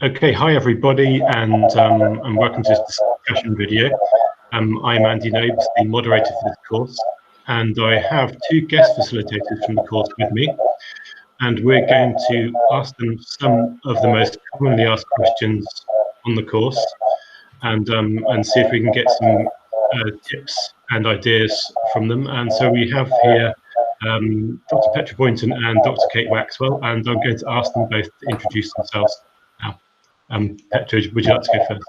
Okay, hi everybody, and welcome to this discussion video. I'm Andy Nobes, the moderator for this course, and I have two guest facilitators from the course with me, and we're going to ask them some of the most commonly asked questions on the course, and see if we can get some tips and ideas from them. And so we have here Dr. Petra Boynton and Dr. Kate Waxwell, and I'm going to ask them both to introduce themselves now. Petra, would you like to go first?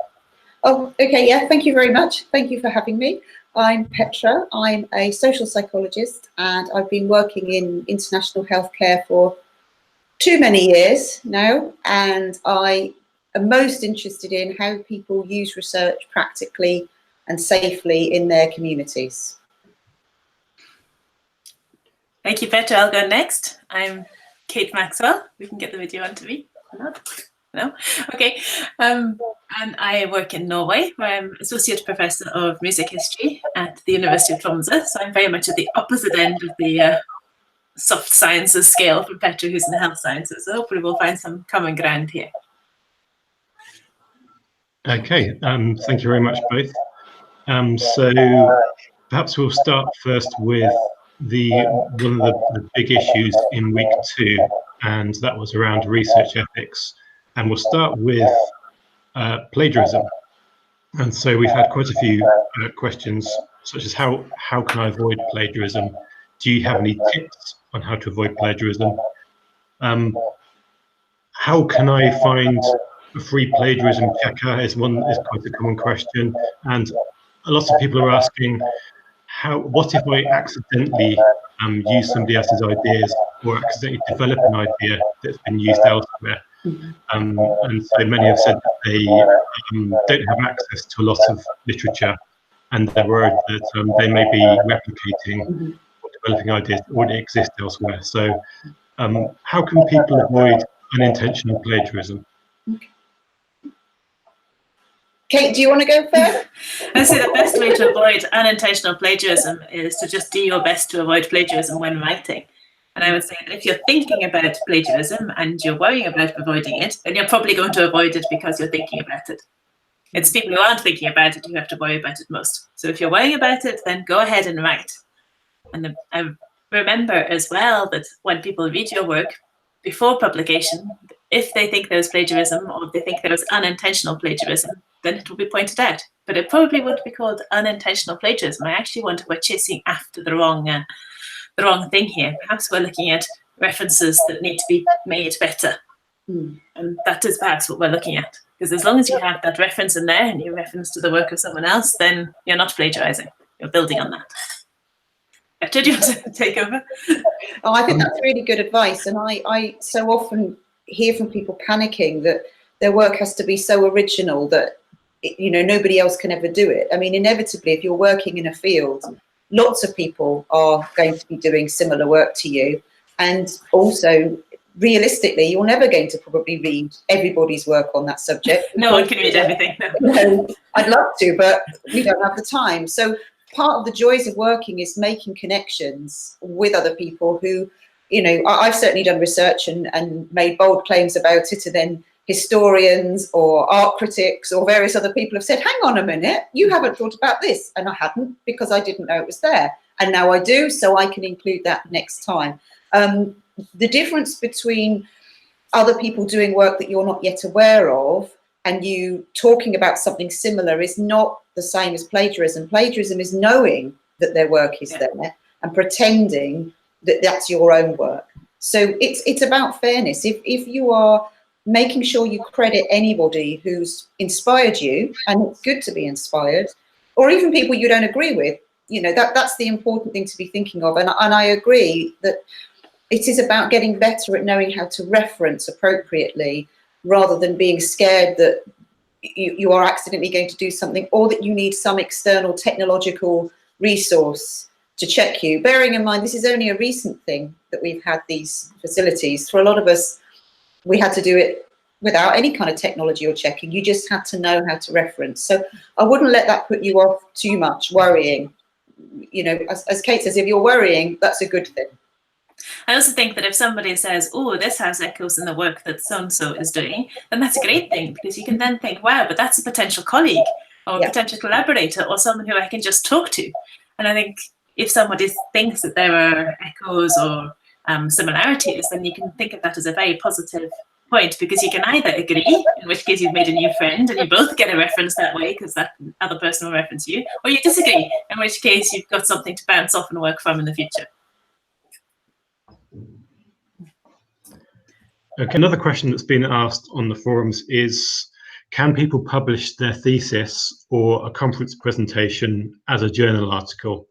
Oh, okay, yeah, thank you very much. Thank you for having me. I'm Petra. I'm a social psychologist, and I've been working in international healthcare for too many years now, and I am most interested in how people use research practically and safely in their communities. Thank you, Petra. I'll go next. I'm Kate Maxwell. We can get the video onto me. No? Okay. And I work in Norway, where I'm Associate Professor of Music History at the University of Tromsø. So I'm very much at the opposite end of the soft sciences scale from Petra, who's in the health sciences. So hopefully we'll find some common ground here. Okay, thank you very much both. So perhaps we'll start first with one of the big issues in week 2, and that was around research ethics. And we'll start with plagiarism. And so we've had quite a few questions, such as how can I avoid plagiarism? Do you have any tips on how to avoid plagiarism? How can I find a free plagiarism checker is quite a common question. And a lot of people are asking, what if I accidentally use somebody else's ideas or accidentally develop an idea that's been used elsewhere? And so many have said that they don't have access to a lot of literature, and they're worried that they may be replicating or developing ideas that already exist elsewhere. So how can people avoid unintentional plagiarism? Kate, do you want to go first? I'd say the best way to avoid unintentional plagiarism is to just do your best to avoid plagiarism when writing. And I would say that if you're thinking about plagiarism and you're worrying about avoiding it, then you're probably going to avoid it because you're thinking about it. It's people who aren't thinking about it who have to worry about it most. So if you're worrying about it, then go ahead and write. And I remember as well that when people read your work before publication, if they think there's plagiarism or if they think there's unintentional plagiarism, then it will be pointed out. But it probably won't be called unintentional plagiarism. I actually wonder we're chasing after the wrong thing here. Perhaps we're looking at references that need to be made better. And that is perhaps what we're looking at. Because as long as you have that reference in there and you reference to the work of someone else, then you're not plagiarizing. You're building on that. Petra, do you want to take over? Oh, I think that's really good advice. And I so often hear from people panicking that their work has to be so original that, nobody else can ever do it. I mean, inevitably, if you're working in a field, lots of people are going to be doing similar work to you. And also, realistically, you're never going to probably read everybody's work on that subject. No one can read everything. No, I'd love to, but we don't have the time. So part of the joys of working is making connections with other people who, I've certainly done research and made bold claims about it, and then historians or art critics or various other people have said, hang on a minute, you haven't thought about this. And I hadn't, because I didn't know it was there. And now I do, so I can include that next time. The difference between other people doing work that you're not yet aware of and you talking about something similar is not the same as plagiarism. Plagiarism is knowing that their work is there and pretending that that's your own work. So it's about fairness. If you are making sure you credit anybody who's inspired you, and it's good to be inspired, or even people you don't agree with, that's the important thing to be thinking of. And I agree that it is about getting better at knowing how to reference appropriately, rather than being scared that you are accidentally going to do something, or that you need some external technological resource to check you. Bearing in mind, this is only a recent thing that we've had these facilities. For a lot of us, we had to do it without any kind of technology or checking. You just had to know how to reference. So I wouldn't let that put you off too much, worrying. As Kate says, if you're worrying, that's a good thing. I also think that if somebody says, oh, this has echoes in the work that so-and-so is doing, then that's a great thing, because you can then think, wow, but that's a potential colleague or a potential collaborator or someone who I can just talk to. And I think if somebody thinks that there are echoes or similarities, then you can think of that as a very positive point, because you can either agree, in which case you've made a new friend and you both get a reference that way because that other person will reference you, or you disagree, in which case you've got something to bounce off and work from in the future. Okay, another question that's been asked on the forums is, can people publish their thesis or a conference presentation as a journal article?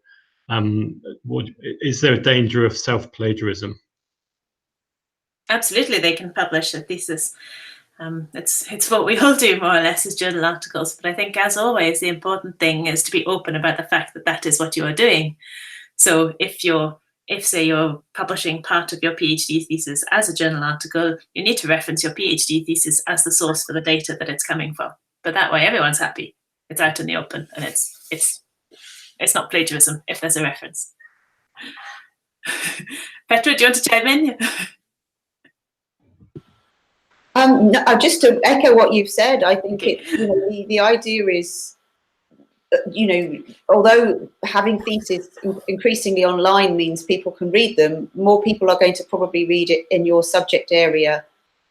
Is there a danger of self-plagiarism? Absolutely, they can publish a thesis. It's what we all do, more or less, as journal articles. But I think, as always, the important thing is to be open about the fact that that is what you are doing. So if say you're publishing part of your PhD thesis as a journal article, you need to reference your PhD thesis as the source for the data that it's coming from. But that way, everyone's happy. It's out in the open, and it's not plagiarism if there's a reference. Petra, do you want to chime in? No, just to echo what you've said, I think the idea is, although having theses increasingly online means people can read them, more people are going to probably read it in your subject area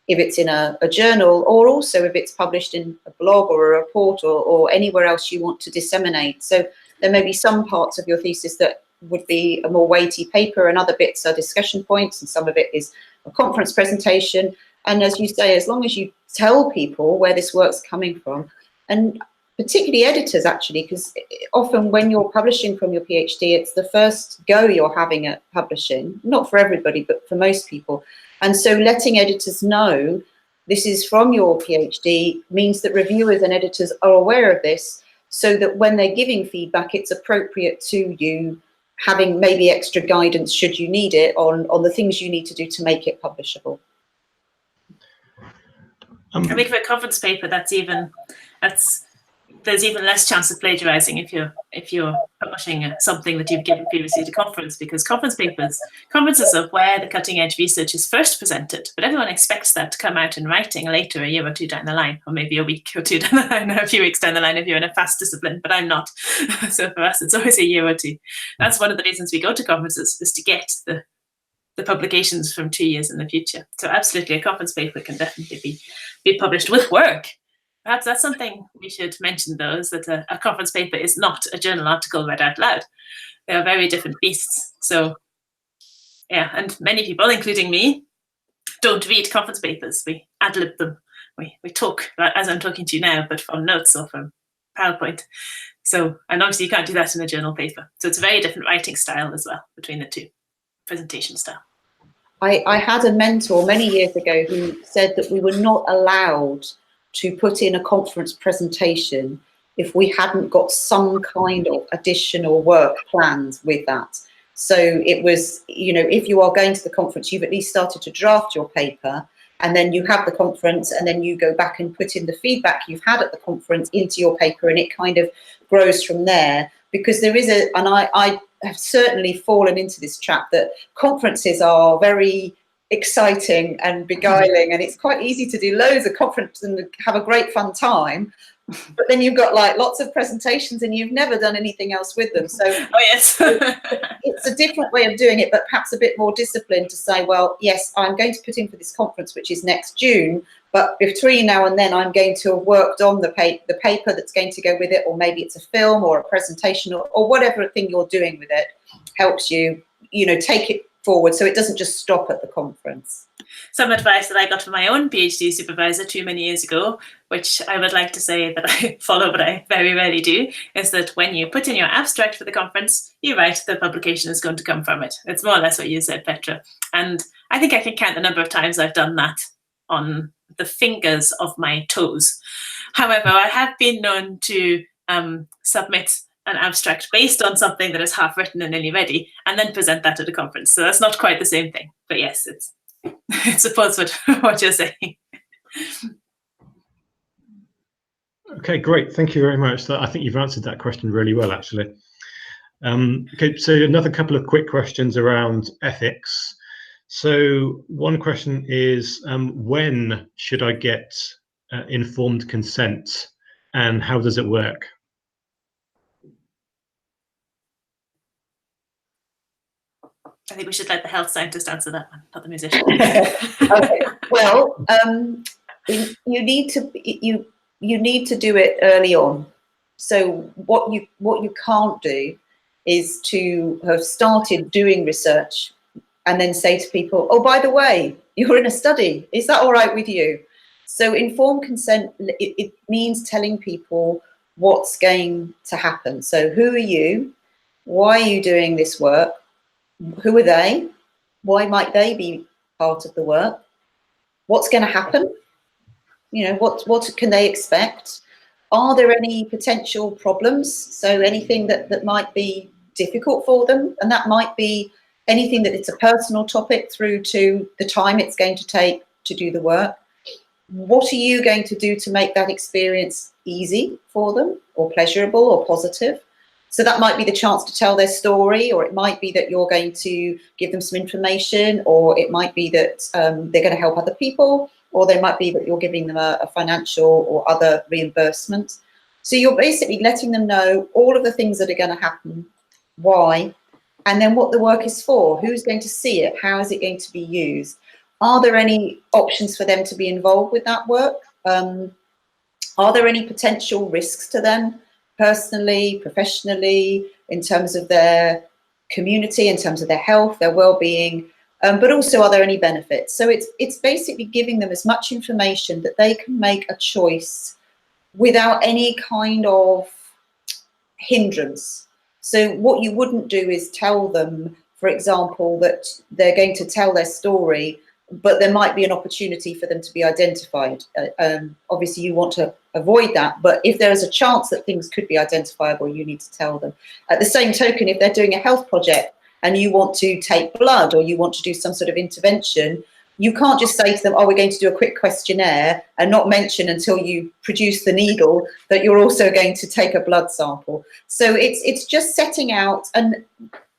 if it's in a journal, or also if it's published in a blog or a report or anywhere else you want to disseminate. So there may be some parts of your thesis that would be a more weighty paper, and other bits are discussion points, and some of it is a conference presentation. And as you say, as long as you tell people where this work's coming from, and particularly editors, actually, because often when you're publishing from your PhD, it's the first go you're having at publishing, not for everybody, but for most people. And so letting editors know this is from your PhD means that reviewers and editors are aware of this, so that when they're giving feedback, it's appropriate to you, having maybe extra guidance should you need it on the things you need to do to make it publishable. I think for a conference paper, there's even less chance of plagiarizing if you're publishing something that you've given previously to conference, because conferences are where the cutting edge research is first presented, but everyone expects that to come out in writing later, a year or two down the line, or maybe a week or two down the line, or a few weeks down the line if you're in a fast discipline, but I'm not. So for us, it's always a year or two. That's one of the reasons we go to conferences, is to get the publications from 2 years in the future. So absolutely, a conference paper can definitely be published with work. Perhaps that's something we should mention, though, is that a conference paper is not a journal article read out loud. They are very different beasts. So, yeah, and many people, including me, don't read conference papers. We ad-lib them. We talk, as I'm talking to you now, but from notes or from PowerPoint. So, and obviously you can't do that in a journal paper. So it's a very different writing style as well between the two, presentation style. I had a mentor many years ago who said that we were not allowed to put in a conference presentation if we hadn't got some kind of additional work planned with that. So it was, if you are going to the conference, you've at least started to draft your paper, and then you have the conference, and then you go back and put in the feedback you've had at the conference into your paper, and it kind of grows from there. Because there is and I have certainly fallen into this trap, that conferences are very exciting and beguiling, and it's quite easy to do loads of conferences and have a great fun time, but then you've got like lots of presentations and you've never done anything else with them. So yes. It's a different way of doing it, but perhaps a bit more disciplined to say, well, yes, I'm going to put in for this conference, which is next June, but between now and then I'm going to have worked on the paper that's going to go with it, or maybe it's a film or a presentation, or whatever thing you're doing with it helps you, take it forward, so it doesn't just stop at the conference. Some advice that I got from my own PhD supervisor too many years ago, which I would like to say that I follow, but I very rarely do, is that when you put in your abstract for the conference, you write the publication is going to come from it. It's more or less what you said, Petra. And I think I can count the number of times I've done that on the fingers of my toes. However, I have been known to submit an abstract based on something that is half written and nearly ready, and then present that at a conference. So that's not quite the same thing. But yes, it supports what you're saying. Okay, great. Thank you very much. I think you've answered that question really well, actually. Okay, so another couple of quick questions around ethics. So one question is, when should I get informed consent, and how does it work? I think we should let the health scientist answer that one, not the musician. Okay. Well, you need to do it early on. So what you can't do is to have started doing research and then say to people, oh, by the way, you're in a study. Is that all right with you? So informed consent, it means telling people what's going to happen. So who are you? Why are you doing this work? Who are they? Why might they be part of the work? What's going to happen? You know, what can they expect? Are there any potential problems? So anything that might be difficult for them, and that might be anything that it's a personal topic through to the time it's going to take to do the work. What are you going to do to make that experience easy for them, or pleasurable, or positive? So that might be the chance to tell their story, or it might be that you're going to give them some information, or it might be that they're going to help other people, or they might be that you're giving them a financial or other reimbursement. So you're basically letting them know all of the things that are going to happen, why, and then what the work is for, who's going to see it, how is it going to be used. Are there any options for them to be involved with that work? Are there any potential risks to them? Personally, professionally, in terms of their community, in terms of their health, their well-being, but also are there any benefits? So it's basically giving them as much information that they can make a choice without any kind of hindrance. So what you wouldn't do is tell them, for example, that they're going to tell their story, but there might be an opportunity for them to be identified. Obviously, you want to avoid that, but if there is a chance that things could be identifiable, you need to tell them. At the same token, if they're doing a health project and you want to take blood, or you want to do some sort of intervention, you can't just say to them, oh, we're going to do a quick questionnaire, and not mention until you produce the needle that you're also going to take a blood sample. So it's just setting out, and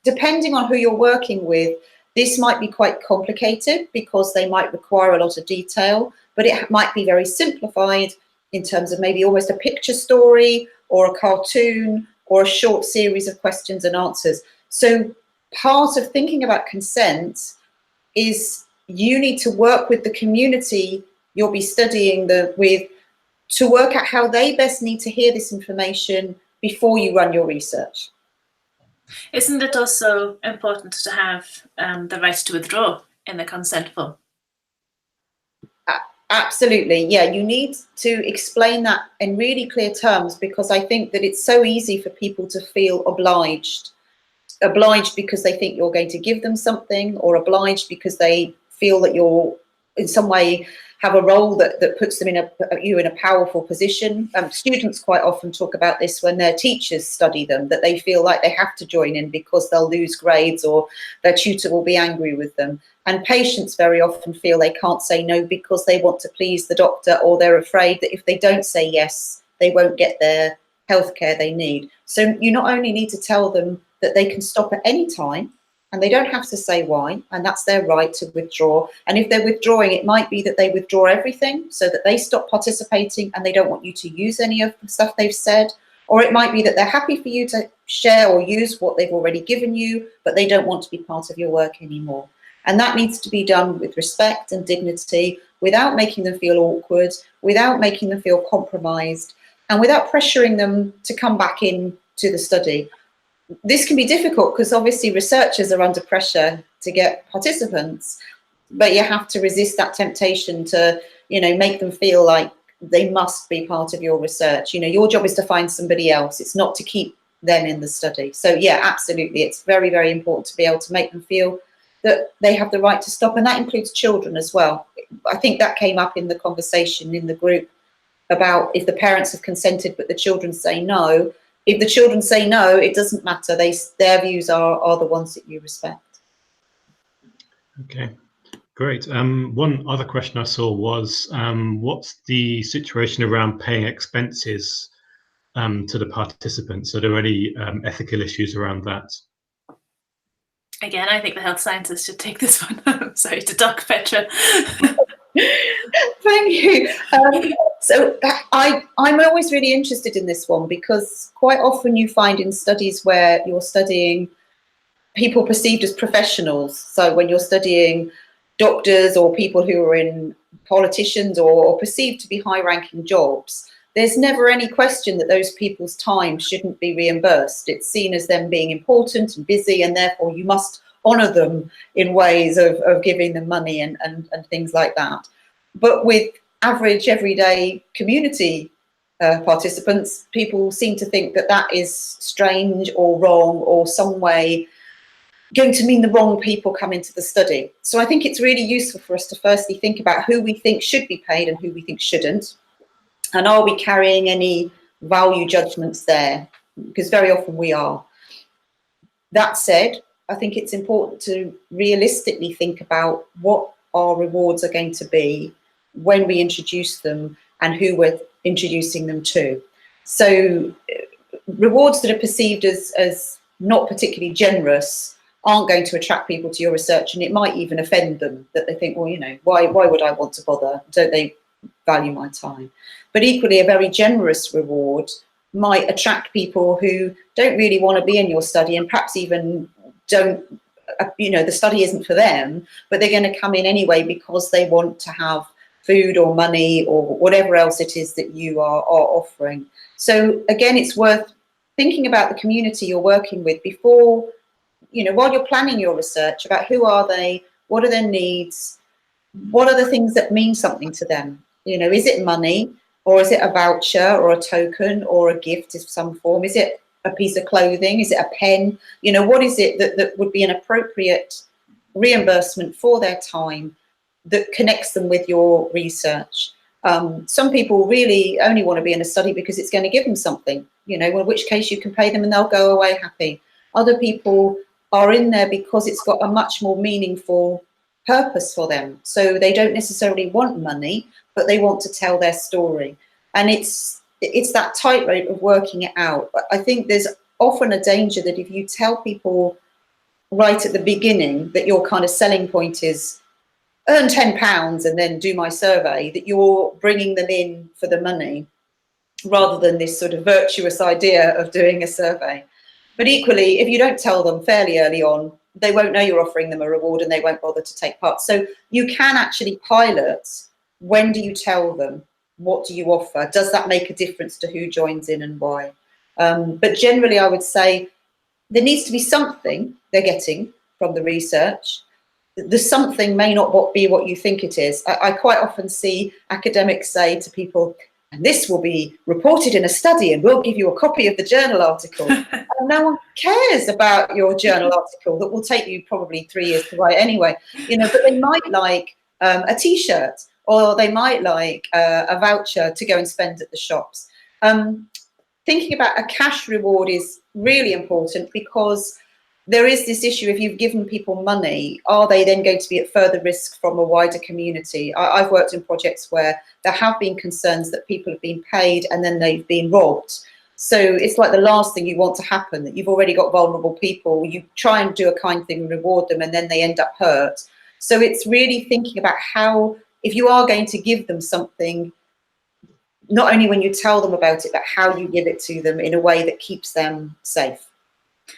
depending on who you're working with, this might be quite complicated because they might require a lot of detail, but it might be very simplified in terms of maybe almost a picture story or a cartoon or a short series of questions and answers. So part of thinking about consent is you need to work with the community you'll be studying with to work out how they best need to hear this information before you run your research. Isn't it also important to have the right to withdraw in the consent form? Absolutely, yeah. You need to explain that in really clear terms, because I think that it's so easy for people to feel obliged because they think you're going to give them something, or obliged because they feel that you're in some way have a role that puts them in a powerful position. Students quite often talk about this when their teachers study them, that they feel like they have to join in because they'll lose grades or their tutor will be angry with them. And patients very often feel they can't say no because they want to please the doctor, or they're afraid that if they don't say yes, they won't get their healthcare they need. So you not only need to tell them that they can stop at any time, and they don't have to say why, and that's their right to withdraw. And if they're withdrawing, it might be that they withdraw everything so that they stop participating and they don't want you to use any of the stuff they've said. Or it might be that they're happy for you to share or use what they've already given you, but they don't want to be part of your work anymore. And that needs to be done with respect and dignity, without making them feel awkward, without making them feel compromised, and without pressuring them to come back in to the study. This can be difficult because obviously researchers are under pressure to get participants, but you have to resist that temptation to, make them feel like they must be part of your research. Your job is to find somebody else. It's not to keep them in the study. So yeah, absolutely. It's very, very important to be able to make them feel that they have the right to stop. And that includes children as well. I think that came up in the conversation in the group about if the parents have consented, but the children say no. If the children say no, it doesn't matter. Their views are the ones that you respect. Okay, great. One other question I saw was, what's the situation around paying expenses to the participants? Are there any ethical issues around that? Again, I think the health scientists should take this one. Sorry to duck, Petra. Thank you. So I'm always really interested in this one, because quite often you find in studies where you're studying people perceived as professionals. So when you're studying doctors or people who are in politicians or perceived to be high-ranking jobs, there's never any question that those people's time shouldn't be reimbursed. It's seen as them being important and busy, and therefore you must honour them in ways of giving them money and things like that. But with average, everyday community participants, people seem to think that that is strange or wrong, or some way going to mean the wrong people come into the study. So I think it's really useful for us to firstly think about who we think should be paid and who we think shouldn't. And are we carrying any value judgments there? Because very often we are. That said, I think it's important to realistically think about what our rewards are going to be when we introduce them and who we're introducing them to. So rewards that are perceived as not particularly generous aren't going to attract people to your research, and it might even offend them, that they think, well, you know, why would I want to bother? Don't they value my time? But equally, a very generous reward might attract people who don't really want to be in your study, and perhaps even don't, you know, the study isn't for them, but they're going to come in anyway because they want to have food or money or whatever else it is that you are offering. So again, it's worth thinking about the community you're working with before, you know, while you're planning your research, about who are they, what are their needs, what are the things that mean something to them. You know, is it money, or is it a voucher or a token or a gift of some form? Is it a piece of clothing? Is it a pen? You know, what is it that would be an appropriate reimbursement for their time that connects them with your research? Some people really only want to be in a study because it's going to give them something, you know, in which case you can pay them and they'll go away happy. Other people are in there because it's got a much more meaningful purpose for them. So they don't necessarily want money, but they want to tell their story. And it's that tightrope of working it out. But I think there's often a danger that if you tell people right at the beginning that your kind of selling point is earn £10 and then do my survey, that you're bringing them in for the money rather than this sort of virtuous idea of doing a survey. But equally, if you don't tell them fairly early on, they won't know you're offering them a reward and they won't bother to take part. So you can actually pilot, when do you tell them? What do you offer? Does that make a difference to who joins in and why? But generally, I would say there needs to be something they're getting from the research. The something may not be what you think it is. I quite often see academics say to people, and this will be reported in a study and we'll give you a copy of the journal article. And no one cares about your journal article that will take you probably 3 years to write anyway. You know, but they might like a T-shirt, or they might like a voucher to go and spend at the shops. Thinking about a cash reward is really important, because there is this issue, if you've given people money, are they then going to be at further risk from a wider community? I've worked in projects where there have been concerns that people have been paid and then they've been robbed. So it's like the last thing you want to happen, that you've already got vulnerable people, you try and do a kind thing and reward them and then they end up hurt. So it's really thinking about how, if you are going to give them something, not only when you tell them about it, but how you give it to them in a way that keeps them safe.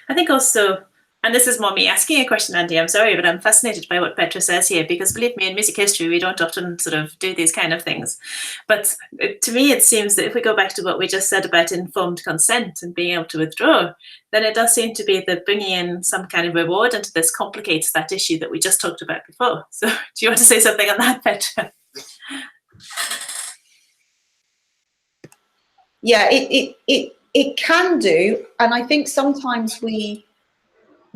I think also, and this is more me asking a question, Andy, I'm sorry, but I'm fascinated by what Petra says here, because believe me, in music history, we don't often sort of do these kind of things. But to me, it seems that if we go back to what we just said about informed consent and being able to withdraw, then it does seem to be that bringing in some kind of reward into this complicates that issue that we just talked about before. So do you want to say something on that, Petra? Yeah, it can do. And I think sometimes we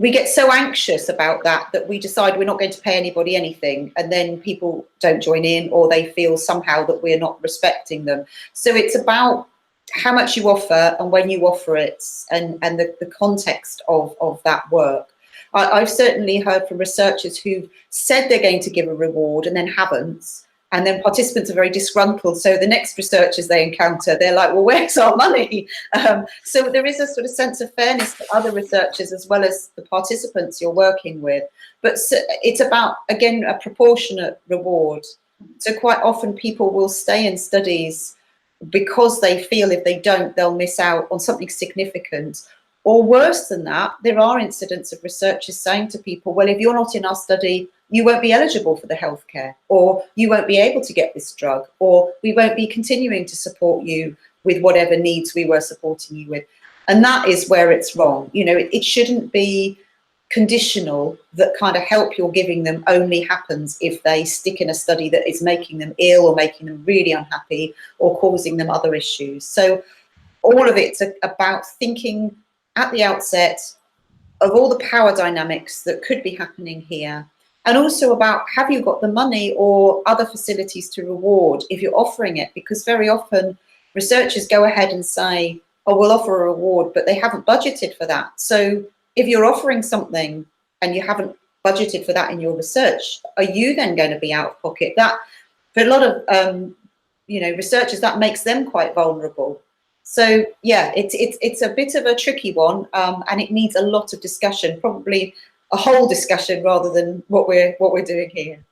get so anxious about that we decide we're not going to pay anybody anything, and then people don't join in, or they feel somehow that we're not respecting them. So it's about how much you offer and when you offer it, and the context of that work. I've certainly heard from researchers who've said they're going to give a reward and then haven't, and then participants are very disgruntled. So the next researchers they encounter, they're like, well, where's our money? So there is a sort of sense of fairness to other researchers as well as the participants you're working with. But it's about, again, a proportionate reward. So quite often people will stay in studies because they feel if they don't, they'll miss out on something significant. Or worse than that, there are incidents of researchers saying to people, well, if you're not in our study, you won't be eligible for the healthcare, or you won't be able to get this drug, or we won't be continuing to support you with whatever needs we were supporting you with. And that is where it's wrong. You know, it shouldn't be conditional that kind of help you're giving them only happens if they stick in a study that is making them ill or making them really unhappy or causing them other issues. So all of it's about thinking at the outset of all the power dynamics that could be happening here, and also about, have you got the money or other facilities to reward if you're offering it? Because very often researchers go ahead and say, oh, we'll offer a reward, but they haven't budgeted for that. So if you're offering something and you haven't budgeted for that in your research, are you then going to be out of pocket? That, for a lot of researchers, that makes them quite vulnerable. So yeah, it's a bit of a tricky one, and it needs a lot of discussion, probably a whole discussion rather than what we're doing here.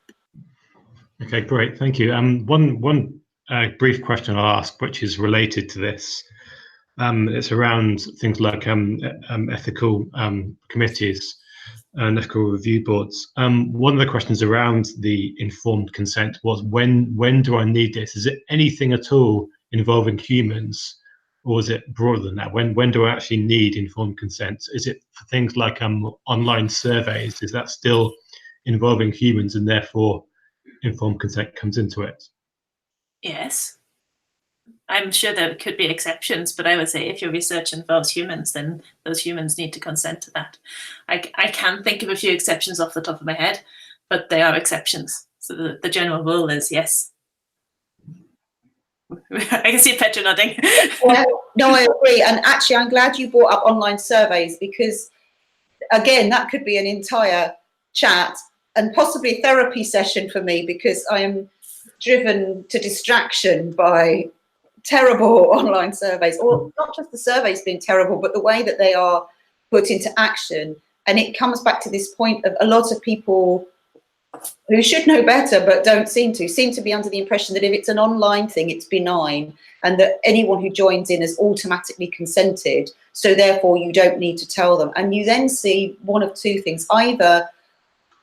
Okay, great, thank you. One brief question I'll ask, which is related to this. It's around things like ethical committees and ethical review boards. One of the questions around the informed consent was, when do I need this? Is it anything at all involving humans, or is it broader than that? When do I actually need informed consent? Is it for things like online surveys? Is that still involving humans and therefore informed consent comes into it? Yes. I'm sure there could be exceptions, but I would say if your research involves humans, then those humans need to consent to that. I can't think of a few exceptions off the top of my head, but they are exceptions. So the general rule is yes. I can see Petra nodding. No, I agree. And actually, I'm glad you brought up online surveys, because, again, that could be an entire chat and possibly a therapy session for me, because I am driven to distraction by terrible online surveys, or not just the surveys being terrible, but the way that they are put into action. And it comes back to this point of a lot of people who should know better but don't seem to be under the impression that if it's an online thing, it's benign, and that anyone who joins in has automatically consented, so therefore you don't need to tell them. And you then see one of two things: either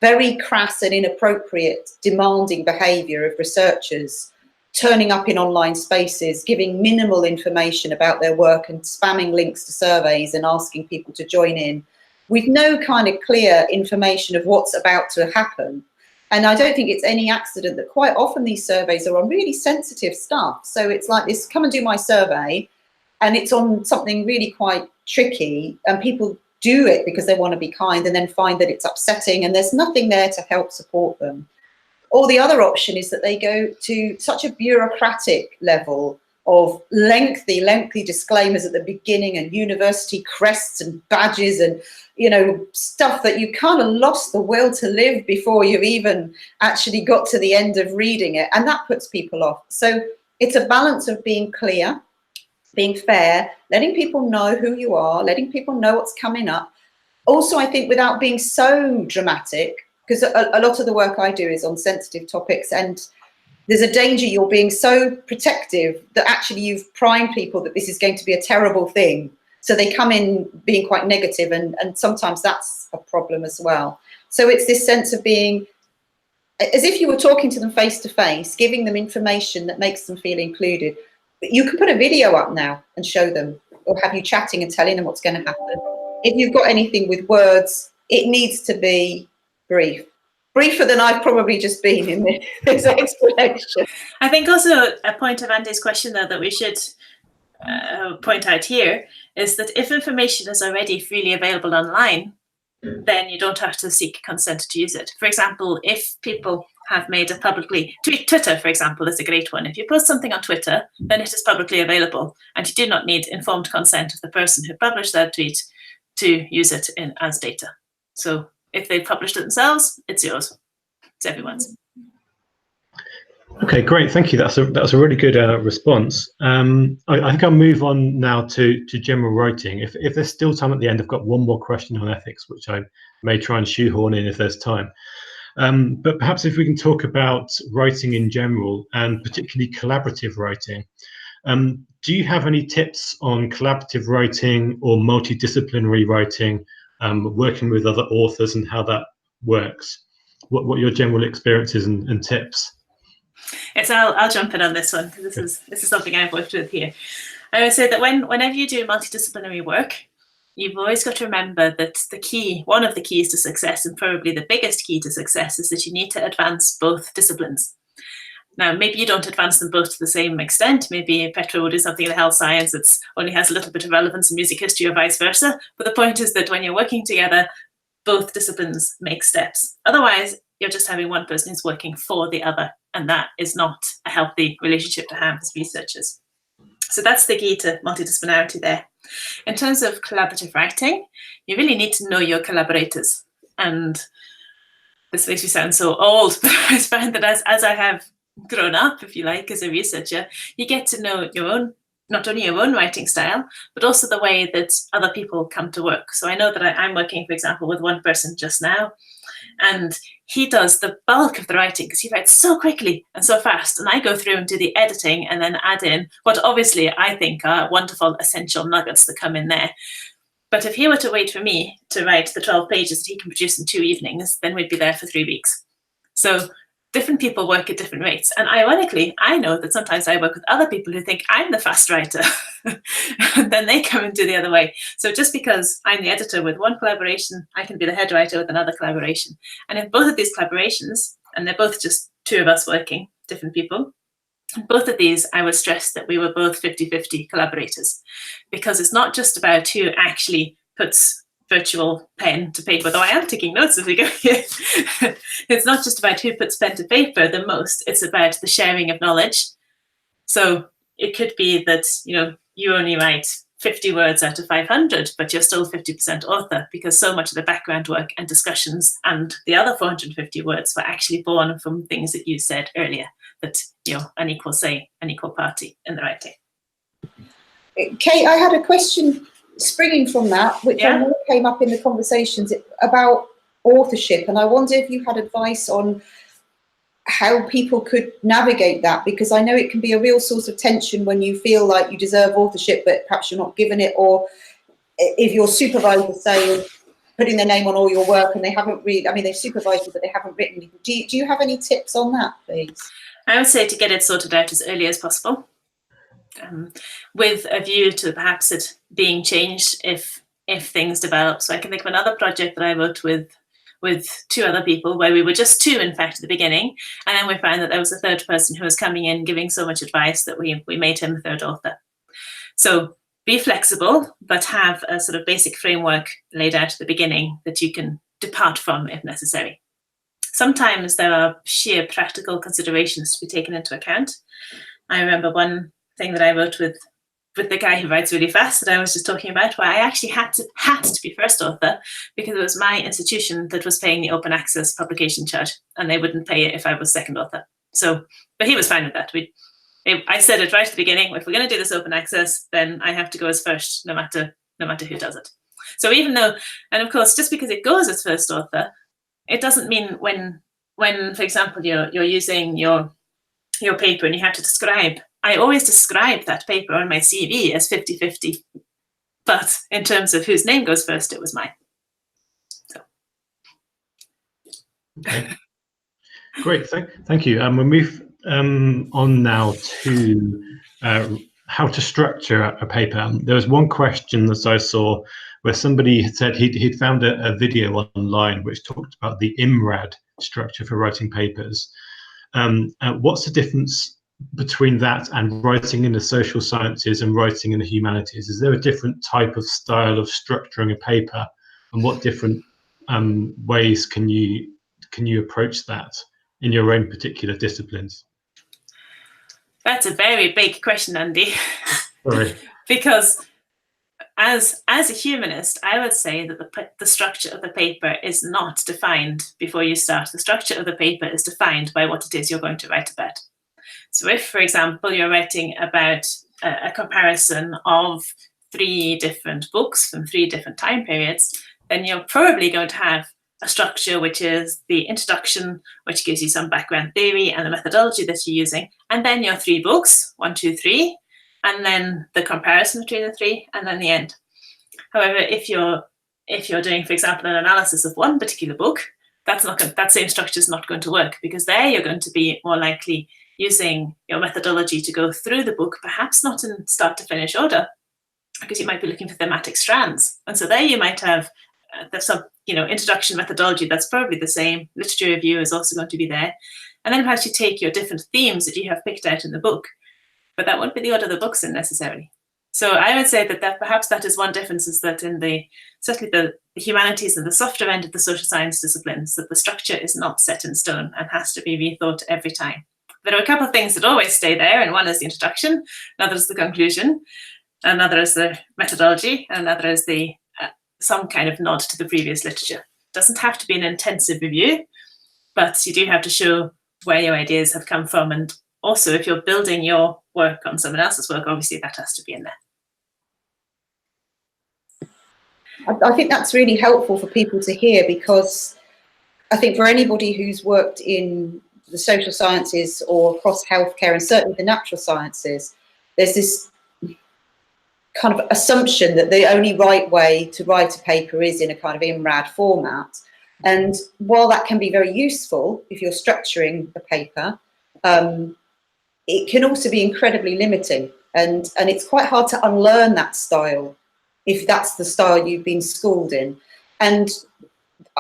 very crass and inappropriate demanding behaviour of researchers turning up in online spaces, giving minimal information about their work and spamming links to surveys and asking people to join in with no kind of clear information of what's about to happen. And I don't think it's any accident that quite often these surveys are on really sensitive stuff. So it's like this, come and do my survey, and it's on something really quite tricky, and people do it because they want to be kind and then find that it's upsetting and there's nothing there to help support them. Or the other option is that they go to such a bureaucratic level of lengthy disclaimers at the beginning, and university crests and badges and, stuff that you kind of lost the will to live before you've even actually got to the end of reading it. And that puts people off. So it's a balance of being clear, being fair, letting people know who you are, letting people know what's coming up. Also, I think without being so dramatic, because a lot of the work I do is on sensitive topics, and there's a danger you're being so protective that actually you've primed people that this is going to be a terrible thing. So they come in being quite negative, and sometimes that's a problem as well. So it's this sense of being as if you were talking to them face to face, giving them information that makes them feel included. You can put a video up now and show them, or have you chatting and telling them what's going to happen. If you've got anything with words, it needs to be brief. Briefer than I've probably just been in this explanation. I think also a point of Andy's question, though, that we should point out here is that if information is already freely available online, then you don't have to seek consent to use it. For example, if people have made it publicly, Twitter, for example, is a great one. If you post something on Twitter, then it is publicly available, and you do not need informed consent of the person who published that tweet to use it as data. So if they published it themselves, it's yours. It's everyone's. Okay, great. Thank you. That's a really good response. I think I'll move on now to general writing. If there's still time at the end, I've got one more question on ethics, which I may try and shoehorn in if there's time. But perhaps if we can talk about writing in general, and particularly collaborative writing. Do you have any tips on collaborative writing or multidisciplinary writing, working with other authors, and how that works? What are your general experiences and tips? Yes, I'll jump in on this one, because this is something I've worked with here. I would say that whenever you do multidisciplinary work, you've always got to remember that one of the keys to success, and probably the biggest key to success, is that you need to advance both disciplines. Now, maybe you don't advance them both to the same extent. Maybe Petra will do something in the health science that only has a little bit of relevance in music history, or vice versa. But the point is that when you're working together, both disciplines make steps. Otherwise, you're just having one person who's working for the other, and that is not a healthy relationship to have as researchers. So that's the key to multidisciplinarity there. In terms of collaborative writing, you really need to know your collaborators. And this makes me sound so old, but I find that as I have grown up, if you like, as a researcher, you get to know your own, not only your own writing style, but also the way that other people come to work. So I know that I'm working, for example, with one person just now, and he does the bulk of the writing because he writes so quickly and so fast. And I go through and do the editing and then add in what obviously I think are wonderful essential nuggets that come in there. But if he were to wait for me to write the 12 pages that he can produce in 2 evenings, then we'd be there for 3 weeks. So different people work at different rates. And ironically, I know that sometimes I work with other people who think I'm the fast writer, and then they come and do the other way. So just because I'm the editor with one collaboration, I can be the head writer with another collaboration. And in both of these collaborations, and they're both just 2 of us working, different people, in both of these, I would stress that we were both 50-50 collaborators, because it's not just about who actually puts virtual pen to paper, though I am taking notes as we go here. It's not just about who puts pen to paper the most, it's about the sharing of knowledge. So it could be that, you only write 50 words out of 500, but you're still 50% author, because so much of the background work and discussions and the other 450 words were actually born from things that you said earlier, that, an equal say, an equal party in the writing. Kate, I had a question springing from that, which I know came up in the conversations about authorship, and I wonder if you had advice on how people could navigate that, because I know it can be a real source of tension when you feel like you deserve authorship but perhaps you're not given it, or if your supervisor say putting their name on all your work and they haven't they've supervised you but they haven't written. Do you have any tips on that, please? I would say to get it sorted out as early as possible, with a view to perhaps it being changed if things develop. So I can think of another project that I worked with 2 other people, where we were just 2, in fact, at the beginning, and then we found that there was a 3rd person who was coming in giving so much advice that we made him a 3rd author. So be flexible, but have a sort of basic framework laid out at the beginning that you can depart from if necessary. Sometimes there are sheer practical considerations to be taken into account. I remember one thing that I wrote with the guy who writes really fast that I was just talking about, where I actually had to be first author because it was my institution that was paying the open access publication charge, and they wouldn't pay it if I was second author. So, but he was fine with that. I said it right at the beginning: if we're going to do this open access, then I have to go as first, no matter who does it. So even though, and of course, just because it goes as first author, it doesn't mean when for example, you're using your paper and you have to describe. I always describe that paper on my CV as 50-50, but in terms of whose name goes first, it was mine. So. Okay. Great, thank you. We'll move on now to how to structure a paper. There was one question that I saw where somebody had said he'd found a video online which talked about the IMRAD structure for writing papers. What's the difference between that and writing in the social sciences and writing in the humanities? Is there a different type of style of structuring a paper, and what different ways can you approach that in your own particular disciplines? That's a very big question, Andy. Sorry. Because as a humanist, I would say that the structure of the paper is not defined before you start. The structure of the paper is defined by what it is you're going to write about. So if, for example, you're writing about a comparison of 3 different books from 3 different time periods, then you're probably going to have a structure which is the introduction, which gives you some background theory and the methodology that you're using, and then your 3 books, 1, 2, 3, and then the comparison between the 3, and then the end. However, if you're doing, for example, an analysis of one particular book, that same structure is not going to work, because there you're going to be more likely using your methodology to go through the book, perhaps not in start to finish order, because you might be looking for thematic strands. And so there you might have some, introduction methodology that's probably the same. Literature review is also going to be there. And then perhaps you take your different themes that you have picked out in the book, but that won't be the order the book's in necessarily. So I would say that perhaps that is one difference, is that in certainly the humanities and the softer end of the social science disciplines, that the structure is not set in stone and has to be rethought every time. There are a couple of things that always stay there, and one is the introduction, another is the conclusion, another is the methodology, and another is the some kind of nod to the previous literature. It doesn't have to be an intensive review, but you do have to show where your ideas have come from. And also, if you're building your work on someone else's work, obviously that has to be in there. I think that's really helpful for people to hear, because I think for anybody who's worked in the social sciences or across healthcare, and certainly the natural sciences, there's this kind of assumption that the only right way to write a paper is in a kind of IMRAD format. And while that can be very useful if you're structuring a paper, it can also be incredibly limiting. And it's quite hard to unlearn that style if that's the style you've been schooled in. And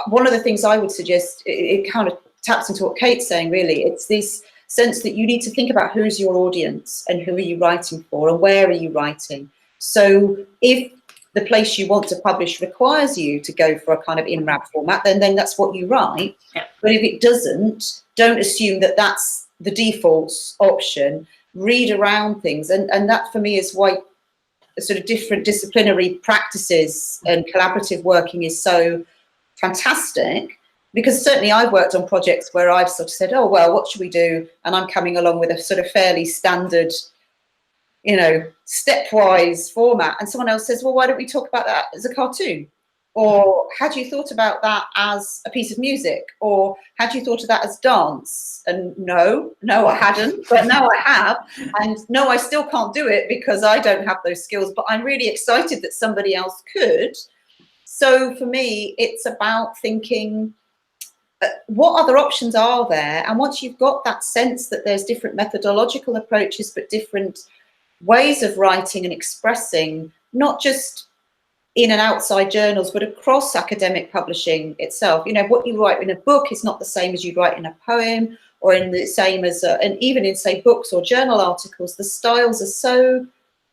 one of the things I would suggest, it kind of taps into what Kate's saying, really. It's this sense that you need to think about who's your audience and who are you writing for and where are you writing. So if the place you want to publish requires you to go for a kind of IMRAD format, then that's what you write. Yeah. But if it doesn't, don't assume that that's the default option. Read around things. And that for me is why sort of different disciplinary practices and collaborative working is so fantastic. Because certainly I've worked on projects where I've sort of said, oh, well, what should we do? And I'm coming along with a sort of fairly standard, stepwise format. And someone else says, well, why don't we talk about that as a cartoon? Or had you thought about that as a piece of music? Or had you thought of that as dance? And no, I hadn't, but now I have. And no, I still can't do it because I don't have those skills, but I'm really excited that somebody else could. So for me, it's about thinking, what other options are there? And once you've got that sense that there's different methodological approaches, but different ways of writing and expressing, not just in and outside journals, but across academic publishing itself. What you write in a book is not the same as you'd write in a poem, or in the same as, and even in, say, books or journal articles, the styles are so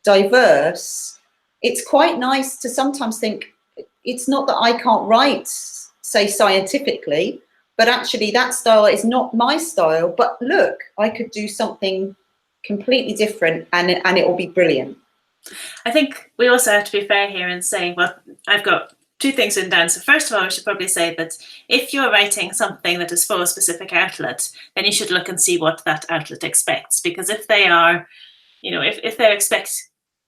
diverse. It's quite nice to sometimes think, it's not that I can't write, say, scientifically, but actually that style is not my style, but look, I could do something completely different and it will be brilliant. I think we also have to be fair here and say, well, I've got 2 things written down. So first of all, we should probably say that if you're writing something that is for a specific outlet, then you should look and see what that outlet expects. Because if they are, if they're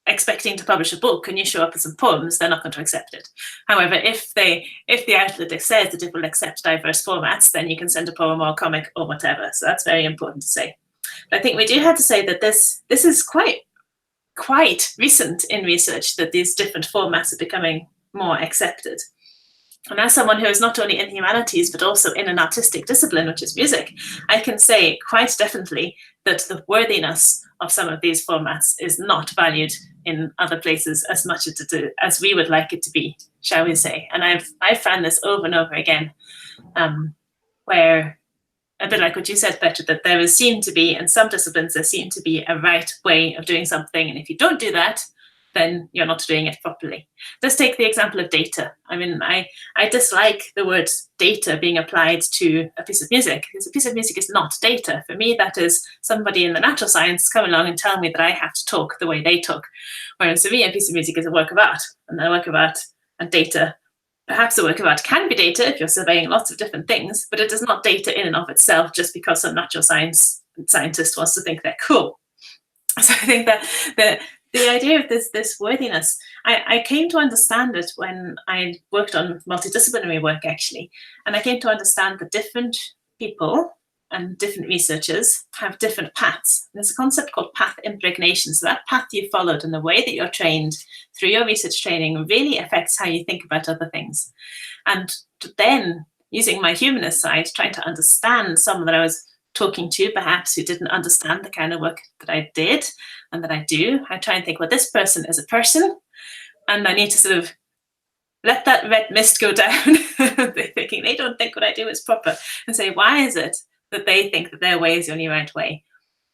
expecting to publish a book and you show up with some poems, they're not going to accept it. However, if the outlet says that it will accept diverse formats, then you can send a poem or a comic or whatever. So that's very important to say. But I think we do have to say that this is quite recent in research, that these different formats are becoming more accepted. And as someone who is not only in humanities, but also in an artistic discipline, which is music, I can say quite definitely that the worthiness of some of these formats is not valued in other places as much as we would like it to be, shall we say. And I've found this over and over again, where, a bit like what you said, Petra, that there seem to be, in some disciplines, there seem to be a right way of doing something. And if you don't do that, then you're not doing it properly. Let's take the example of data. I mean, I dislike the word data being applied to a piece of music, because a piece of music is not data. For me, that is somebody in the natural science come along and tell me that I have to talk the way they talk. Whereas for me, a piece of music is a work of art, and a work of art and data. Perhaps a work of art can be data if you're surveying lots of different things, but it is not data in and of itself just because some natural science scientist wants to think they're cool. So I think that the idea of this worthiness, I came to understand it when I worked on multidisciplinary work, actually. And I came to understand that different people and different researchers have different paths. There's a concept called path impregnation. So that path you followed and the way that you're trained through your research training really affects how you think about other things. And then using my humanist side, trying to understand someone that I was talking to perhaps who didn't understand the kind of work that I did and that I do, I try and think, well, this person is a person, and I need to sort of let that red mist go down. They're thinking they don't think what I do is proper, and say, why is it that they think that their way is the only right way?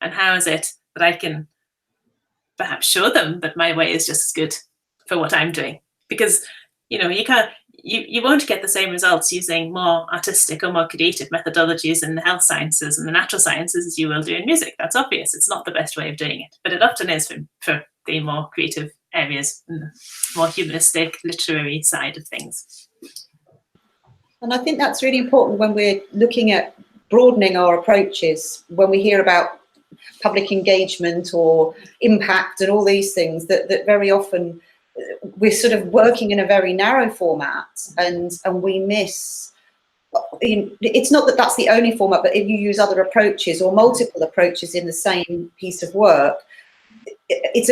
And how is it that I can perhaps show them that my way is just as good for what I'm doing? Because, you know, you won't get the same results using more artistic or more creative methodologies in the health sciences and the natural sciences as you will do in music. That's obvious. It's not the best way of doing it, but it often is for the more creative areas and the more humanistic literary side of things. And I think that's really important when we're looking at broadening our approaches, when we hear about public engagement or impact and all these things, that very often we're sort of working in a very narrow format, and we miss, it's not that that's the only format, but if you use other approaches or multiple approaches in the same piece of work, it's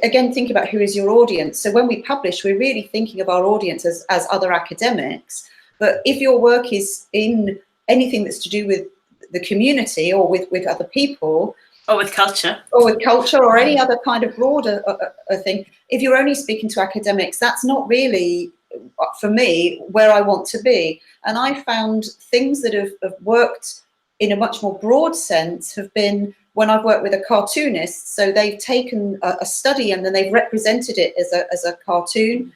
again, think about who is your audience. So when we publish, we're really thinking of our audience as other academics. But if your work is in anything that's to do with the community or with other people, or with culture, or any other kind of broader thing, if you're only speaking to academics, that's not really, for me, where I want to be. And I found things that have worked in a much more broad sense have been when I've worked with a cartoonist. So they've taken a study and then they've represented it as a cartoon,